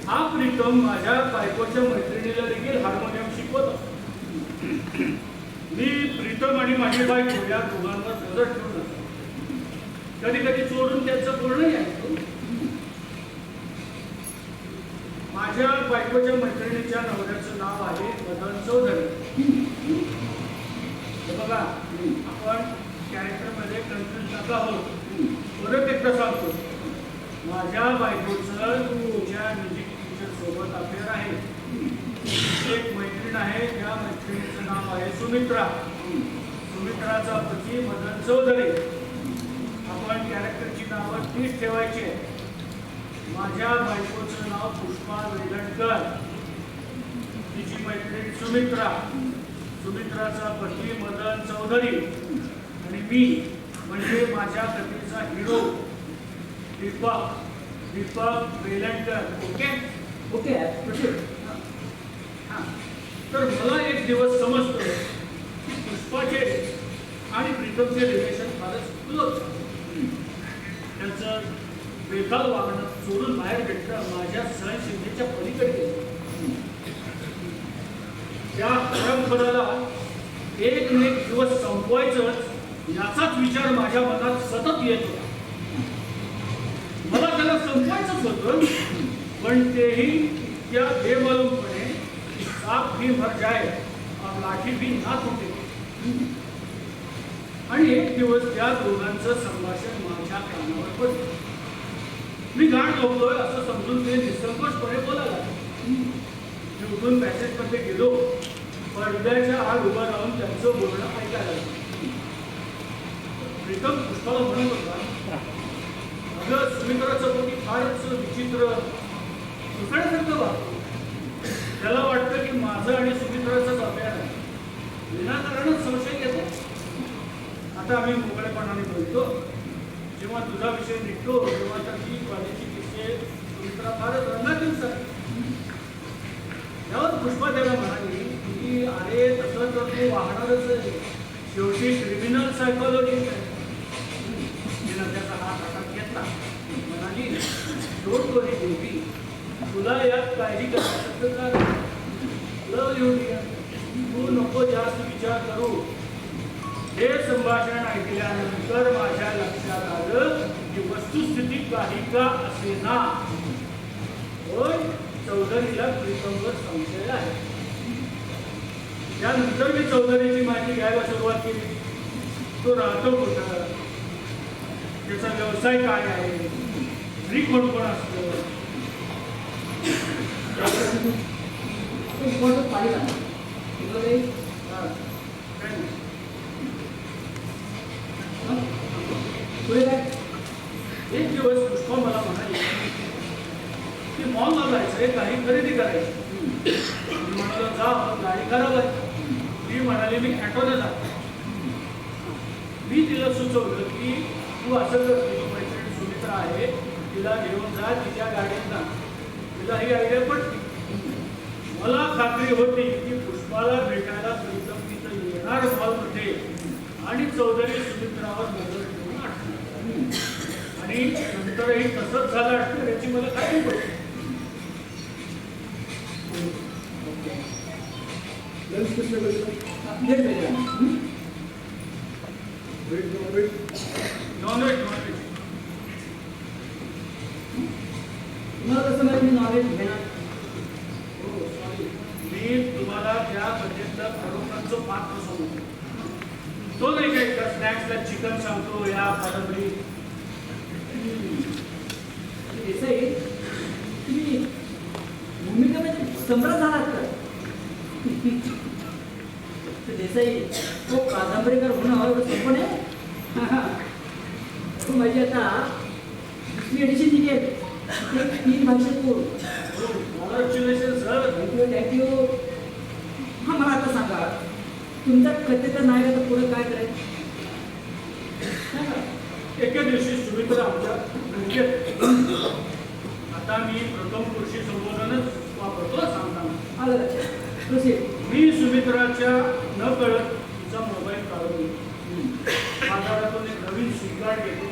[SPEAKER 7] हा प्रीतम माझ्या बायकोच्या मैत्रिणीला देखील हार्मोनियम शिकवतो. मी प्रीतम आणि माझी बायको या दोघांवर नजर ठेवून कधी कधी चोरून त्यांचं पूर्णही ऐकतो. माझ्या बायकोच्या मैत्रिणीच्या नवऱ्याचं नाव आहे मदन चौधरी. बघा आपण कॅरेक्टरमध्ये कन्फ्युज नका होत. परत एकदा सांगतो माझ्या बायकोचं तुझ्या म्युझिक टीचर सोबत अफेअर आहे. एक मैत्रीण आहे त्या मैत्रिणीचं नाव आहे सुमित्रा. सुमित्राचा पती मदन चौधरी. आपण कॅरेक्टरची नावं तीच ठेवायची. माझ्या बायकोचं नाव पुष्पा वेलणकर. तिची मैत्रीण सुमित्रा. सुमित्राचा पती मदन चौधरी आणि मी म्हणजे माझ्या कथेचा हिरो दीपक वेलणकर.
[SPEAKER 1] ओके
[SPEAKER 7] तर मला एक दिवस समजतो की पुष्पाचे आणि प्रीतमचे रिलेशन फारच क्लोज. त्यांचं बेताल वागणं चोरून बाहेर भेटणं माझ्या सहनशीलतेच्या पलीकडे गेलं. त्या परंपरेला एक न एक दिवस संपवायचंच याचाच विचार माझ्या मनात सतत येत होता. मला त्याला संपवायचंच होतं पण तेही त्या बेमालूमपणे साप भी मर जाए और लाठी भी ना तुटे. आणि एक दिवस त्या दोघांचं संभाषण माझ्या कानावर पडलं. मी गाण झोपलोय असं समजून ते निसंकोचपणे बोलायला. मी उठून पॅसेजमध्ये गेलो. पडद्याच्या आड उभं राहून त्यांचं बोलणं ऐकायला लागलं. प्रीतम पुष्पाला म्हणत होता अगं सुमित्राचं पती फारच विचित्र दुसऱ्यासारखं वागतो. त्याला वाटतं की माझं आणि सुमित्राचंच अफेअर आहे. विनाकारणच संशय घेतो. आता आम्ही मोकळेपणाने बोलतो. जेव्हा तुझा विषय निघतो तेव्हा त्याची कॉलेजची किस्से सुमित्रा फारच रंगातील सर. त्यावर पुष्पा त्याला म्हणाली की अरे तसं तर तू वागणारच आहे. शेवटी क्रिमिनल सायकोलॉजिस्ट आहे. तिनं त्याचा हात हातात घेतला. म्हणाली डोंट वरी बेबी तुला यात काळजी करायचं तुला लिहून घ्या. तू नको जास्त विचार करू. हे संभाषण ऐकल्यानंतर माझ्या लक्षात आलं की वस्तुस्थिती काही का असेना, पण चौधरीला प्रीतमवर संशय आहे. त्यानंतर मी चौधरीची माहिती घ्यायला सुरुवात केली. तो राहतो कुठं, त्याचा व्यवसाय काय आहे, घरी कोण कोण असतं.
[SPEAKER 1] इम्पॉर्टंट पाहिजे ना
[SPEAKER 7] काय नाही.
[SPEAKER 1] पुढे काय
[SPEAKER 7] एक दिवस पुष्पा मला म्हणाली की मॉलला जायचंय, काही खरेदी करायची. मी म्हणालो जा, पण गाडी खराब आहे. ती म्हणाली मी ॲटोने जातो. मी तिला सुचवलं की तू असं कर, तुझी मैत्रीण सुमित्रा आहे, तिला घेऊन जा, तिच्या गाडीत जा. तिला ही आयडिया पटली. मला खात्री होती की पुष्पाला भेटायला प्रीतम तिथं येणार मॉलमध्ये आणि चौधरी सुमित्रावर नजर ठेवून असणार. आणि नंतरही तसंच झालं असणार याची मला खात्री पडली.
[SPEAKER 6] लंच कसं करायचं?
[SPEAKER 1] लेट वेगळा
[SPEAKER 6] व्हेज नॉनव्हेज?
[SPEAKER 7] नॉनव्हेज नॉनव्हेज
[SPEAKER 1] मला कसं माहिती नॉलेज घेणार.
[SPEAKER 7] हो सॉरी, मी तुम्हाला त्या बजेटला खरोखरचं पात्र समजतो. तो नाही काय स्नॅक्सला चिकन सांगतो या कादंबरी.
[SPEAKER 1] देसाई तुम्ही भूमिकेमध्ये सम्राट झालात का? देसाई तो कादंबरीकार होणं एवढं सोपं नाही. तू माझी आता दुसरी एडिशन निघेल, 3 भाषेतून.
[SPEAKER 7] Congratulation sir.
[SPEAKER 1] थँक्यू. हां, मला आता सांगा तुमच्या कथेचं नायक आता पुढे काय करायचं?
[SPEAKER 7] एके दिवशी सुमित्रा आमच्या बँकेत. आता मी प्रथम पुरुषी संबोधनच वापरतो सांगताना.
[SPEAKER 1] आलं लक्षात. Proceed.
[SPEAKER 7] मी सुमित्राच्या न कळत तिचा मोबाईल काढून बाजारातून एक नवीन सिम कार्ड घेतो.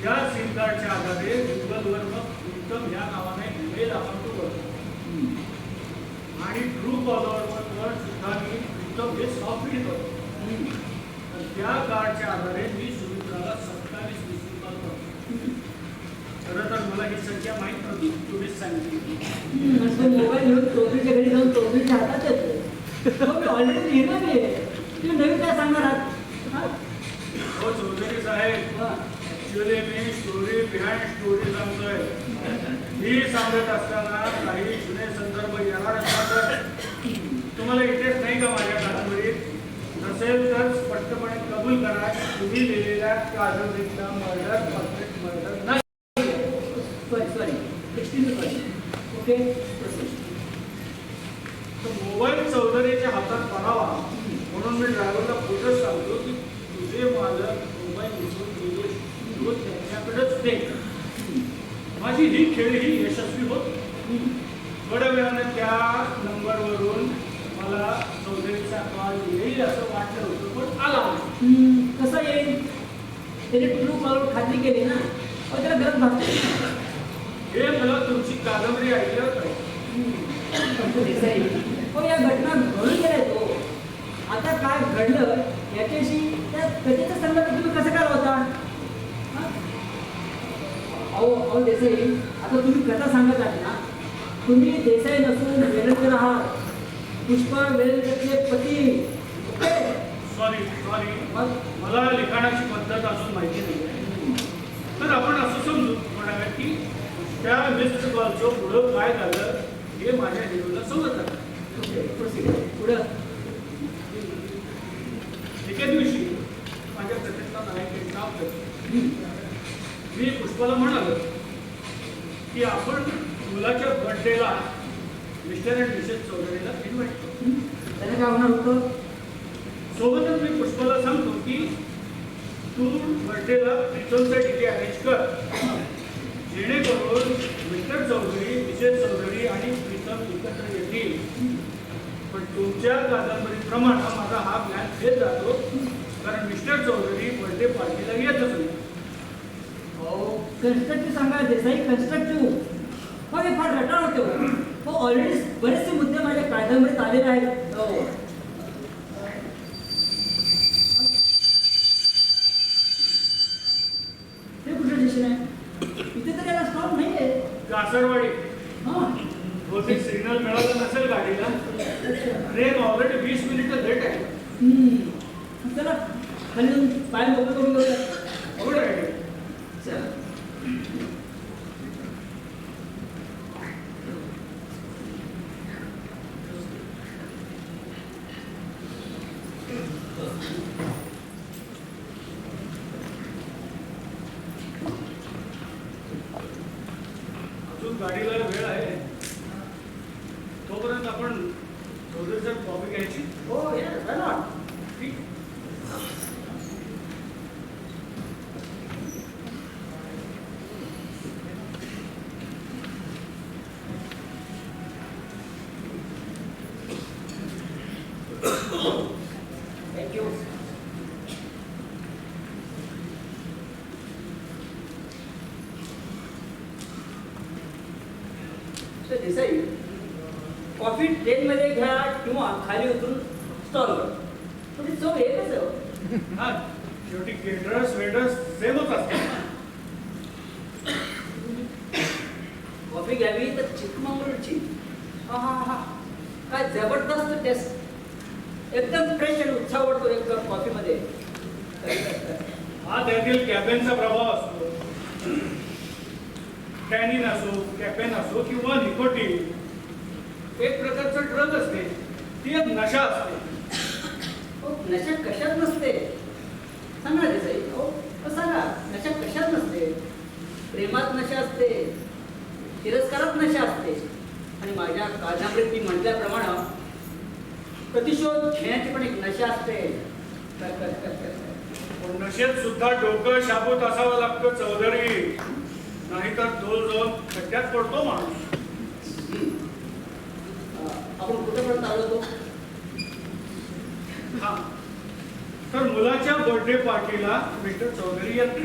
[SPEAKER 7] या सिम कार्डच्या आधारे गुगलवर मग प्रीतम या नावाने ईमेल अकाउंट करतो आणि ट्रू कॉलरवर सुद्धा मी प्रीतम हे सबमिट करतो. तर त्या कार्डच्या आधारे मी सुमित्राला 27 मिस्ड कॉल करतो. खरं तर मला ही संख्या माहीत नव्हती, तुम्हीच सांगितली.
[SPEAKER 1] तो मोबाईल घेऊन चौधरीच्या घरी जाऊन चौधरीच्या हातात येतो. मी ऑलरेडी लिहिलं नाही. तुम्ही नवीन काय सांगणार आहात? हां?
[SPEAKER 7] हो चौधरी साहेब,
[SPEAKER 1] हां.
[SPEAKER 7] ऍक्च्युअली मी स्टोरी बिहाइंड स्टोरी सांगतोय. मी सांगत असताना काही जुने संदर्भ येणार असतात. तुम्हाला इंटरेस्ट नाही का माझ्या कादंबरीत? नसेल तर स्पष्टपणे कबूल करा की तुम्ही लिहिलेल्या कादंबरीतला मर्डर परफेक्ट मर्डर नाही.
[SPEAKER 1] Sorry extremely sorry. ओके.
[SPEAKER 7] तर मोबाईल चौधरीच्या हातात पडावा म्हणून मी ड्रायव्हरला खोटंच सांगतो की तुझे मालक मोबाईल विसरून गेले, तो त्यांच्याकडेच दे. माझी ही खेळ ही यशस्वी होत. थोड्या वेळाने त्या नंबरवरून मला चौधरीचा कॉल येईल असं वाटलं होतं, पण आला नाही.
[SPEAKER 1] कसं येईल? त्याने ट्रू कॉलवर खात्री केली ना, अहो त्याला गरज भासते.
[SPEAKER 7] हे मला तुमची कादंबरी ऐकल्यावर कळलं.
[SPEAKER 1] देसाई हो, या घटना घडून गेल्या तो. आता काय घडलं याच्याशी त्या कथेचा संदर्भ तुम्ही कसं काय होता? अहो देसाई, आता तुम्ही कथा सांगत आहात ना, तुम्ही देसाई नसून वेलणकर आहात, पुष्पा वेलणकरचे पती. ओके.
[SPEAKER 7] सॉरी
[SPEAKER 1] मग
[SPEAKER 7] मला लिखाणाची पद्धत अजून माहिती नाही. तर आपण असं समजू म्हणाव्या की त्या मिस्ड कॉलचं पुढं काय झालं हे माझ्या हिरोला समजलं.
[SPEAKER 1] ओके. प्रोसीड. पुढं
[SPEAKER 7] एके दिवशी माझ्या कथेतला नायक नाव करतो. मी पुष्पाला म्हणालो की आपण मुलाच्या बर्थडेला मिस्टर अँड मिसेस चौधरीला इन्व्हाइट करतो.
[SPEAKER 1] त्याने काय होणार होतं?
[SPEAKER 7] सोबतच मी पुष्पाला सांगतो की तू बर्थडेला प्रीतमचा तिथे अरेंज कर, जेणेकरून मिस्टर चौधरी, मिसेस चौधरी आणि प्रीतम एकत्र येतील. पण तुमच्या कादंबरीप्रमाणे माझा हा प्लॅन फेल जातो, कारण मिस्टर चौधरी बर्थडे पार्टीला येतच नाही.
[SPEAKER 1] कन्स्ट्रक्टिव्ह सांगा देसाई, कन्स्ट्रक्टिव्ह. हो, हे फार रटाळ होते. हो ऑलरेडी बरेचसे मुद्दे माझ्या कादंबरीत आलेले आहेत. हो. हे कुठलं स्टेशन आहे? इथे तर याला स्टॉप नाही आहे.
[SPEAKER 7] कासरवाडी
[SPEAKER 1] हां.
[SPEAKER 7] बहुतेक सिग्नल मिळालं नसेल गाडीला. ट्रेन ऑलरेडी 20 मिनिटं लेट आहे.
[SPEAKER 1] चला खाली जाऊन पाय मोकळं करून घेऊया.
[SPEAKER 7] अवघड आहे.
[SPEAKER 1] चला.
[SPEAKER 7] अजून गाडीला वेळ आहे. तोपर्यंत आपण चौधरीचं कॉफी घ्यायची.
[SPEAKER 1] हो या why not?
[SPEAKER 7] ठीक.
[SPEAKER 1] Thank you. तर देसाई कॉफी ट्रेनमध्ये घ्या किंवा खाली उतरून स्टॉलवर थोडी चव एकच आहे हो.
[SPEAKER 7] हा शेवटी केटरर्स वेटर्स सेमच असतात.
[SPEAKER 1] कॉफी घ्यावी तर चिकमंगळूरची. हा हा हा काय जबरदस्त टेस्ट. एकदम फ्रेश आणि उत्साह वाटतो एक कप कॉफीमध्ये.
[SPEAKER 7] हा त्यातील कॅफेनचा प्रभाव असतो. टॅनिन असो कॅफेन असो किंवा निकोटीन एक प्रकारचं ड्रग असते. ती एक नशा असते.
[SPEAKER 1] हो नशा कशात नसते सांगा ना देसाई. हो सांगा नशा कशात नसते. प्रेमात नशा असते, तिरस्कारात नशा असते आणि माझ्या कादंबरीत मी म्हटल्याप्रमाणे प्रतिशोध घेण्याची पण एक नशा असते.
[SPEAKER 7] पण नशेत सुद्धा डोकं शाबूत असावं लागतं चौधरी. नाहीतर दोन जाऊन खड्ड्यात पडतो माणूस.
[SPEAKER 1] आपण कुठेपर्यंत आलो होतो?
[SPEAKER 7] हा तर मुलाच्या बर्थडे पार्टीला मिस्टर चौधरी येते.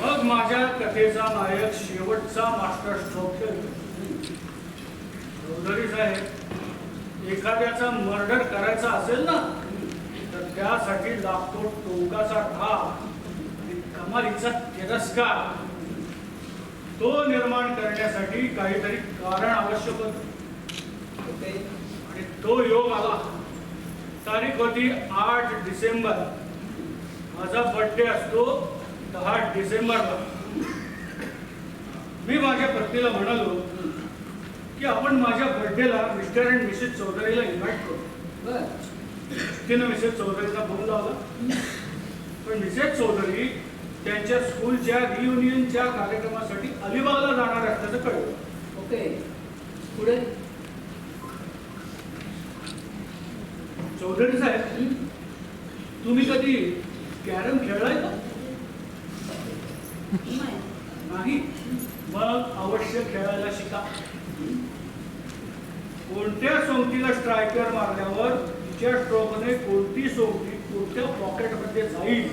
[SPEAKER 7] मग माझ्या कथेचा नायक शेवटचा मास्टर स्ट्रोक खेळतो. चौधरी साहेब एखाद्याचा मर्डर करायचा असेल ना तर त्यासाठी लागतो टोकाचा ठाप आणि कमालीचा तिरस्कार. तो निर्माण करण्यासाठी काहीतरी कारण आवश्यक होतं आणि तो योग आला. तारीख होती 8 डिसेंबर. माझा बर्थडे असतो 10 डिसेंबरला. मी माझ्या पत्नीला म्हणालो की आपण माझ्या बर्थडेला मिस्टर अँड मिसेस चौधरीला इन्व्हाइट करू.
[SPEAKER 1] बर.
[SPEAKER 7] तिनं मिसेस चौधरीला फोन लावला. पण मिसेस चौधरी त्यांच्या स्कूलच्या रियुनियनच्या कार्यक्रमासाठी अलिबागला जाणार असल्याचं कळलं.
[SPEAKER 1] ओके पुढे.
[SPEAKER 7] चौधरी साहेब तुम्ही कधी कॅरम खेळलाय का? नाही. मग अवश्य खेळायला शिका. कोणत्या सोंगटीला स्ट्रायकर मारल्यावर तिच्या स्ट्रोकने कोणती सोंगटी कोणत्या पॉकेटमध्ये जाईल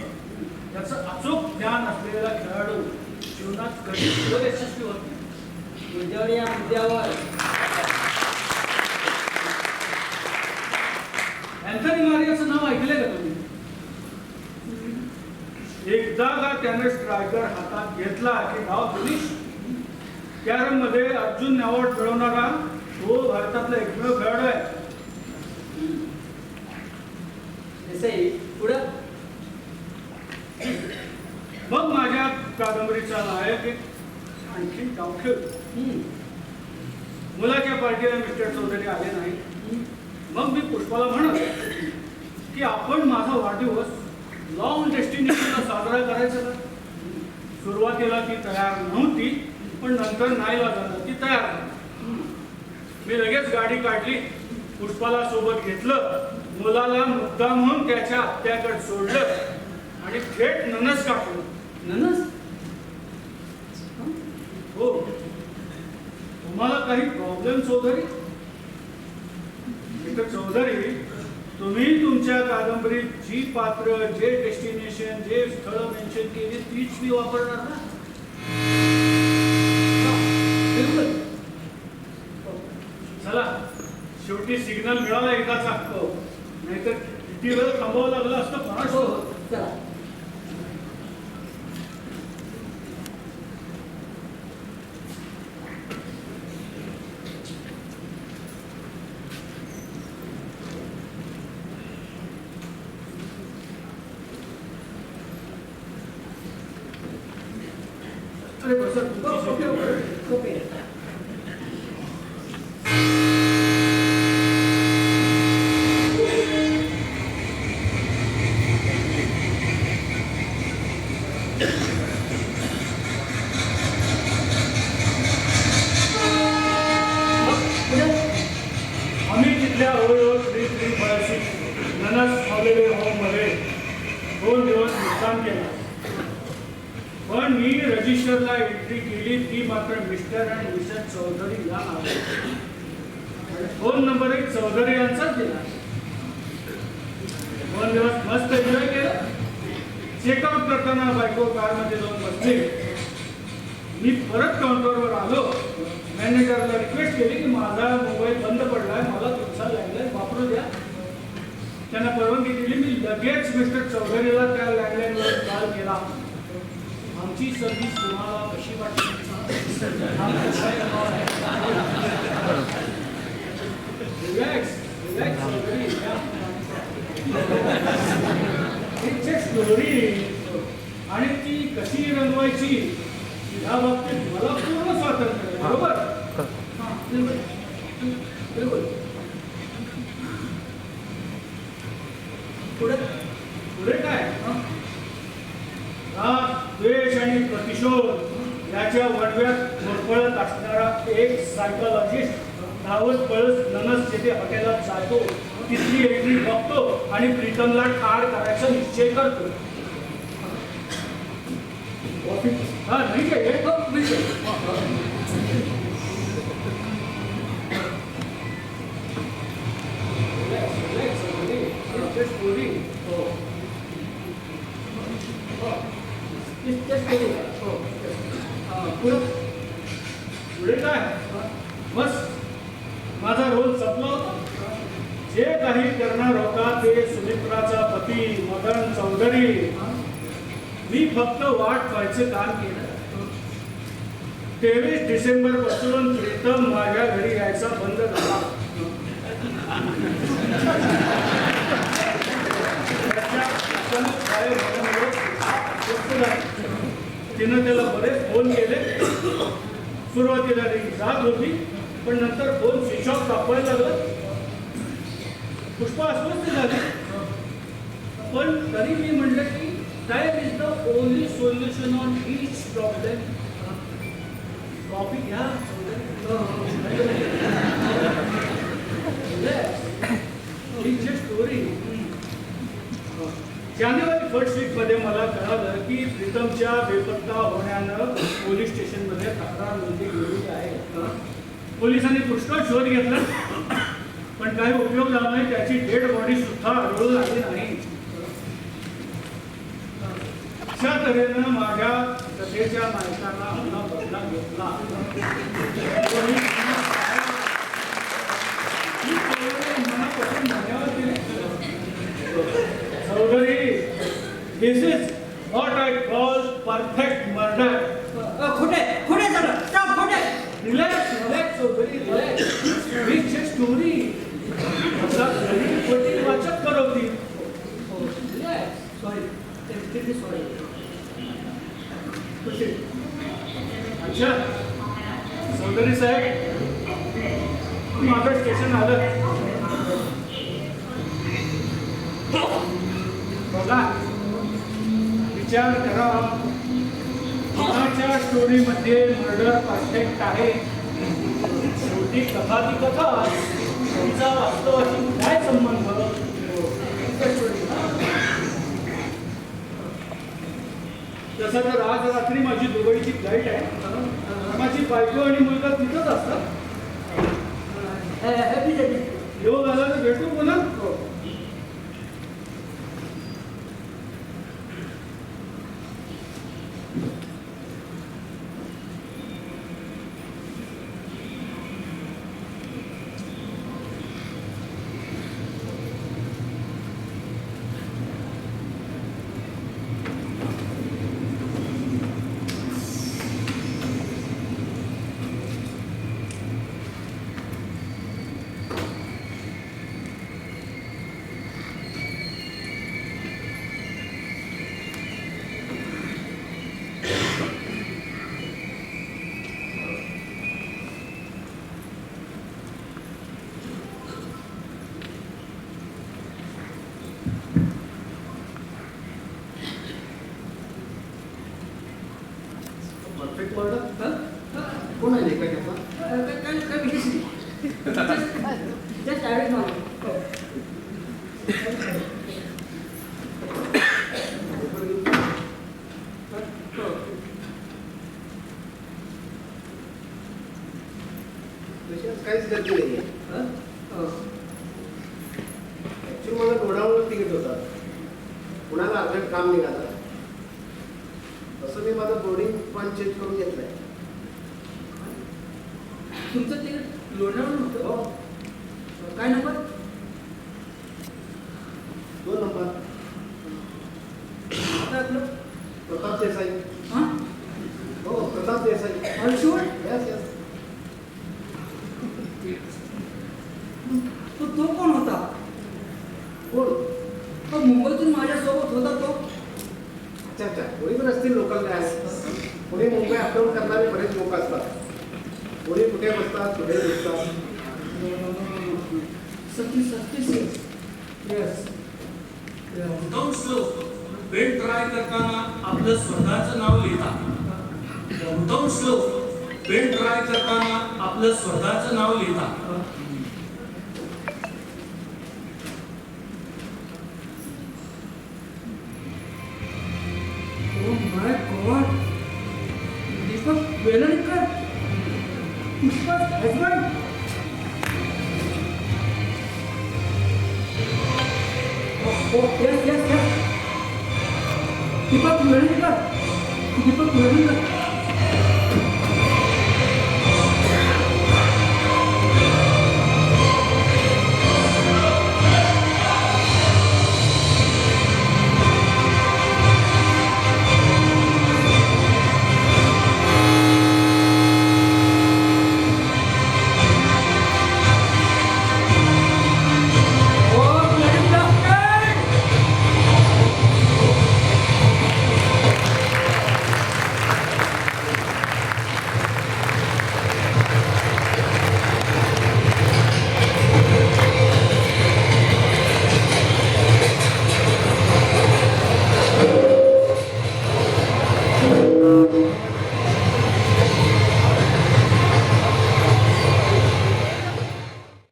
[SPEAKER 7] याचं अचूक ज्ञान असलेला खेळाडू जीवनात कधीच यशस्वी होत नाही.
[SPEAKER 1] मुद्द्यावर या मुद्द्यावर.
[SPEAKER 7] अँथनी मारियाचं नाव ऐकलंय का तुम्ही? एकदा का त्याने स्ट्रायकर हातात घेतला की नाव फिनिश. कॅरम मध्ये अर्जुन अवॉर्ड मिळवणारा तो भारतातला एकमेव खेळाडू आहे.
[SPEAKER 1] देसाई पुढं.
[SPEAKER 7] मग माझ्या कादंबरीचा नायक एक आणखी डावखेळ. मुलाच्या पार्टीला मिस्टर चौधरी आले नाही. मग मी पुष्पाला म्हणत की आपण माझा वाढदिवस लॉंग डेस्टिनेशनला साजरा करायचा का? सुरुवातीला ती तयार नव्हती पण नंतर नाईलाजानं ती तयार झाली. मी लगेच गाडी काढली, पुष्पाला सोबत घेतलं, मुलाला मुद्दाम म्हणून त्याच्या आत्याकडे सोडलं आणि थेट ननस काढलं.
[SPEAKER 1] ननस.
[SPEAKER 7] हो. तुम्हाला काही प्रॉब्लेम चौधरी? मिस्टर चौधरी तुम्ही तुमच्या कादंबरीत जी पात्र जे डेस्टिनेशन जे स्थळ मेन्शन केली तीच मी वापरणार ना.
[SPEAKER 1] बिलकुल.
[SPEAKER 7] शेवटी सिग्नल मिळाला एकाचा. नाहीतर किती वेळ थांबावं लागलं असतं
[SPEAKER 1] हो
[SPEAKER 7] कोणास
[SPEAKER 1] हो चला.
[SPEAKER 7] अरे बसा तुमची
[SPEAKER 1] ओके
[SPEAKER 7] सीट.
[SPEAKER 1] Okay okay.
[SPEAKER 7] आम्ही तिथल्या ओळीवर 3386 ननस हॉलिडे होममध्ये 2 दिवस मुक्काम केला. पण मी रजिस्टरला एंट्री केली ती मात्र मिस्टर आणि मिसेस चौधरी या नावाने. फोन नंबर एक चौधरी यांचाच दिला. 2 दिवस मस्त एन्जॉय केलं. चेकआउट करताना बायको कारमध्ये जाऊन बसली. मी परत काउंटरवर आलो. मॅनेजरला रिक्वेस्ट केली की माझा मोबाईल बंद पडलाय, मला तुमचा लँडलाईन वापरू द्या. त्यांना परवानगी दिली. मी लगेच मिस्टर चौधरीला त्या लँडलाईनवर कॉल केला. आमची सर्व्हिस तुम्हाला कशी वाटली? Relax relax Chaudhari. स्टोरी आणि ती कशी रंगवायची या बाबतीत मला पूर्ण स्वातंत्र्य आहे. बरोबर?
[SPEAKER 1] हां बिलकुल बिलकुल. पुढे
[SPEAKER 7] पुढे काय? राग, द्वेष आणि प्रतिशोध याच्या वडव्यात घोरपळत असणारा एक सायकोलॉजिस्ट धावत पळत ननस जेथे हॉटेलात जातो तिथली एंट्री बघतो आणि प्रीतमला ठार करायचा निश्चय करतो. हा नाही काय हे?
[SPEAKER 1] हो बिलकुल.
[SPEAKER 7] स्टोरी. पुढे काय? बस माझा रोल संपला होता. जे काही करणार होता ते सुमित्राचा पती मदन चौधरी. मी फक्त वाट पाहायचं काम केलं. 23 डिसेंबर पासून प्रीतम माझ्या घरी यायचा बंद झाला. तिनं त्याला बरेच फोन केले. सुरुवातीला ती जात होती पण नंतर फोन स्विच ऑफ दाखवायला लागला. पुष्पा अस्वस्थ झाली. पण तरी मी म्हटलं की time is the only solution on each problem. Coffee घ्या. स्टोरी. जानेवारी 1st वीकमध्ये मला कळालं की प्रीतमच्या बेपत्ता होण्यानं पोलीस स्टेशनमध्ये तक्रार नोंदणी केलेली आहे. पोलिसांनी पुष्कळ शोध घेतला पण काही उपयोग झाला नाही. त्याची डेड बॉडी सुद्धा आढळून आली नाही. अशा तऱ्हेनं माझ्या कथेच्या नायकांना पुन्हा बदला घेतला. मनापासून धन्यवाद दिले. Chaudhary, this is what I call perfect murder.
[SPEAKER 1] खोटे खोटे झालं त्या खोटे.
[SPEAKER 7] Relax relax Chaudhary relax. ही स्टोरी वाचक करवती.
[SPEAKER 1] Sorry extremely sorry.
[SPEAKER 7] अच्छा चौधरी साहेब, माझं स्टेशन आलं. बघा विचार करा. कोणाच्या स्टोरीमध्ये मर्डर परफेक्ट आहे. शेवटी कथा ती कथा. तिचा वास्तवाशी काय संबंध? तसं तर आज रात्री माझी दुबईची फ्लाईट आहे. माझी बायको आणि मुलगा तिथंच असतात.
[SPEAKER 1] Happy journey.
[SPEAKER 7] योग आला तर भेटू पुन्हा.
[SPEAKER 4] काहीच गर्दी नाही ऍक्च्युअली मला लोणावळा तिकीट होता पुण्याला अर्जंट काम निघालं तसं मी माझं बोर्डिंग पॉईंट चेंज करून घेतलंय.
[SPEAKER 1] तुमचं तिकीट लोणावळा होतं
[SPEAKER 4] हो
[SPEAKER 1] काय नंबर
[SPEAKER 4] 2 नंबर
[SPEAKER 1] आता आपलं
[SPEAKER 4] प्रताप देसाई.
[SPEAKER 1] हां
[SPEAKER 4] हो प्रताप देसाई.
[SPEAKER 1] हर्षूर
[SPEAKER 4] यस यस.
[SPEAKER 1] तो कोण होता
[SPEAKER 4] कोण?
[SPEAKER 1] तो मुंबईतून माझ्यासोबत होता तो
[SPEAKER 4] अच्छा अच्छा कोणी पण असतील लोकल काय पुणे मुंबई अपडाऊन करणारे बरेच लोक असतात. कोणी कुठे बसतात कुठे बसतात.
[SPEAKER 1] सतीश येस
[SPEAKER 8] बहुतांश लोक पेन ट्राय करताना आपलं स्वतःचं नाव लिहितात. बहुतांश लोक पेन ट्राय करताना आपलं स्वतःचं नाव लिहितात.
[SPEAKER 1] Oh my God! Deepak Velankar पुष्पा's husband. Oh yes. Deepak Velankar.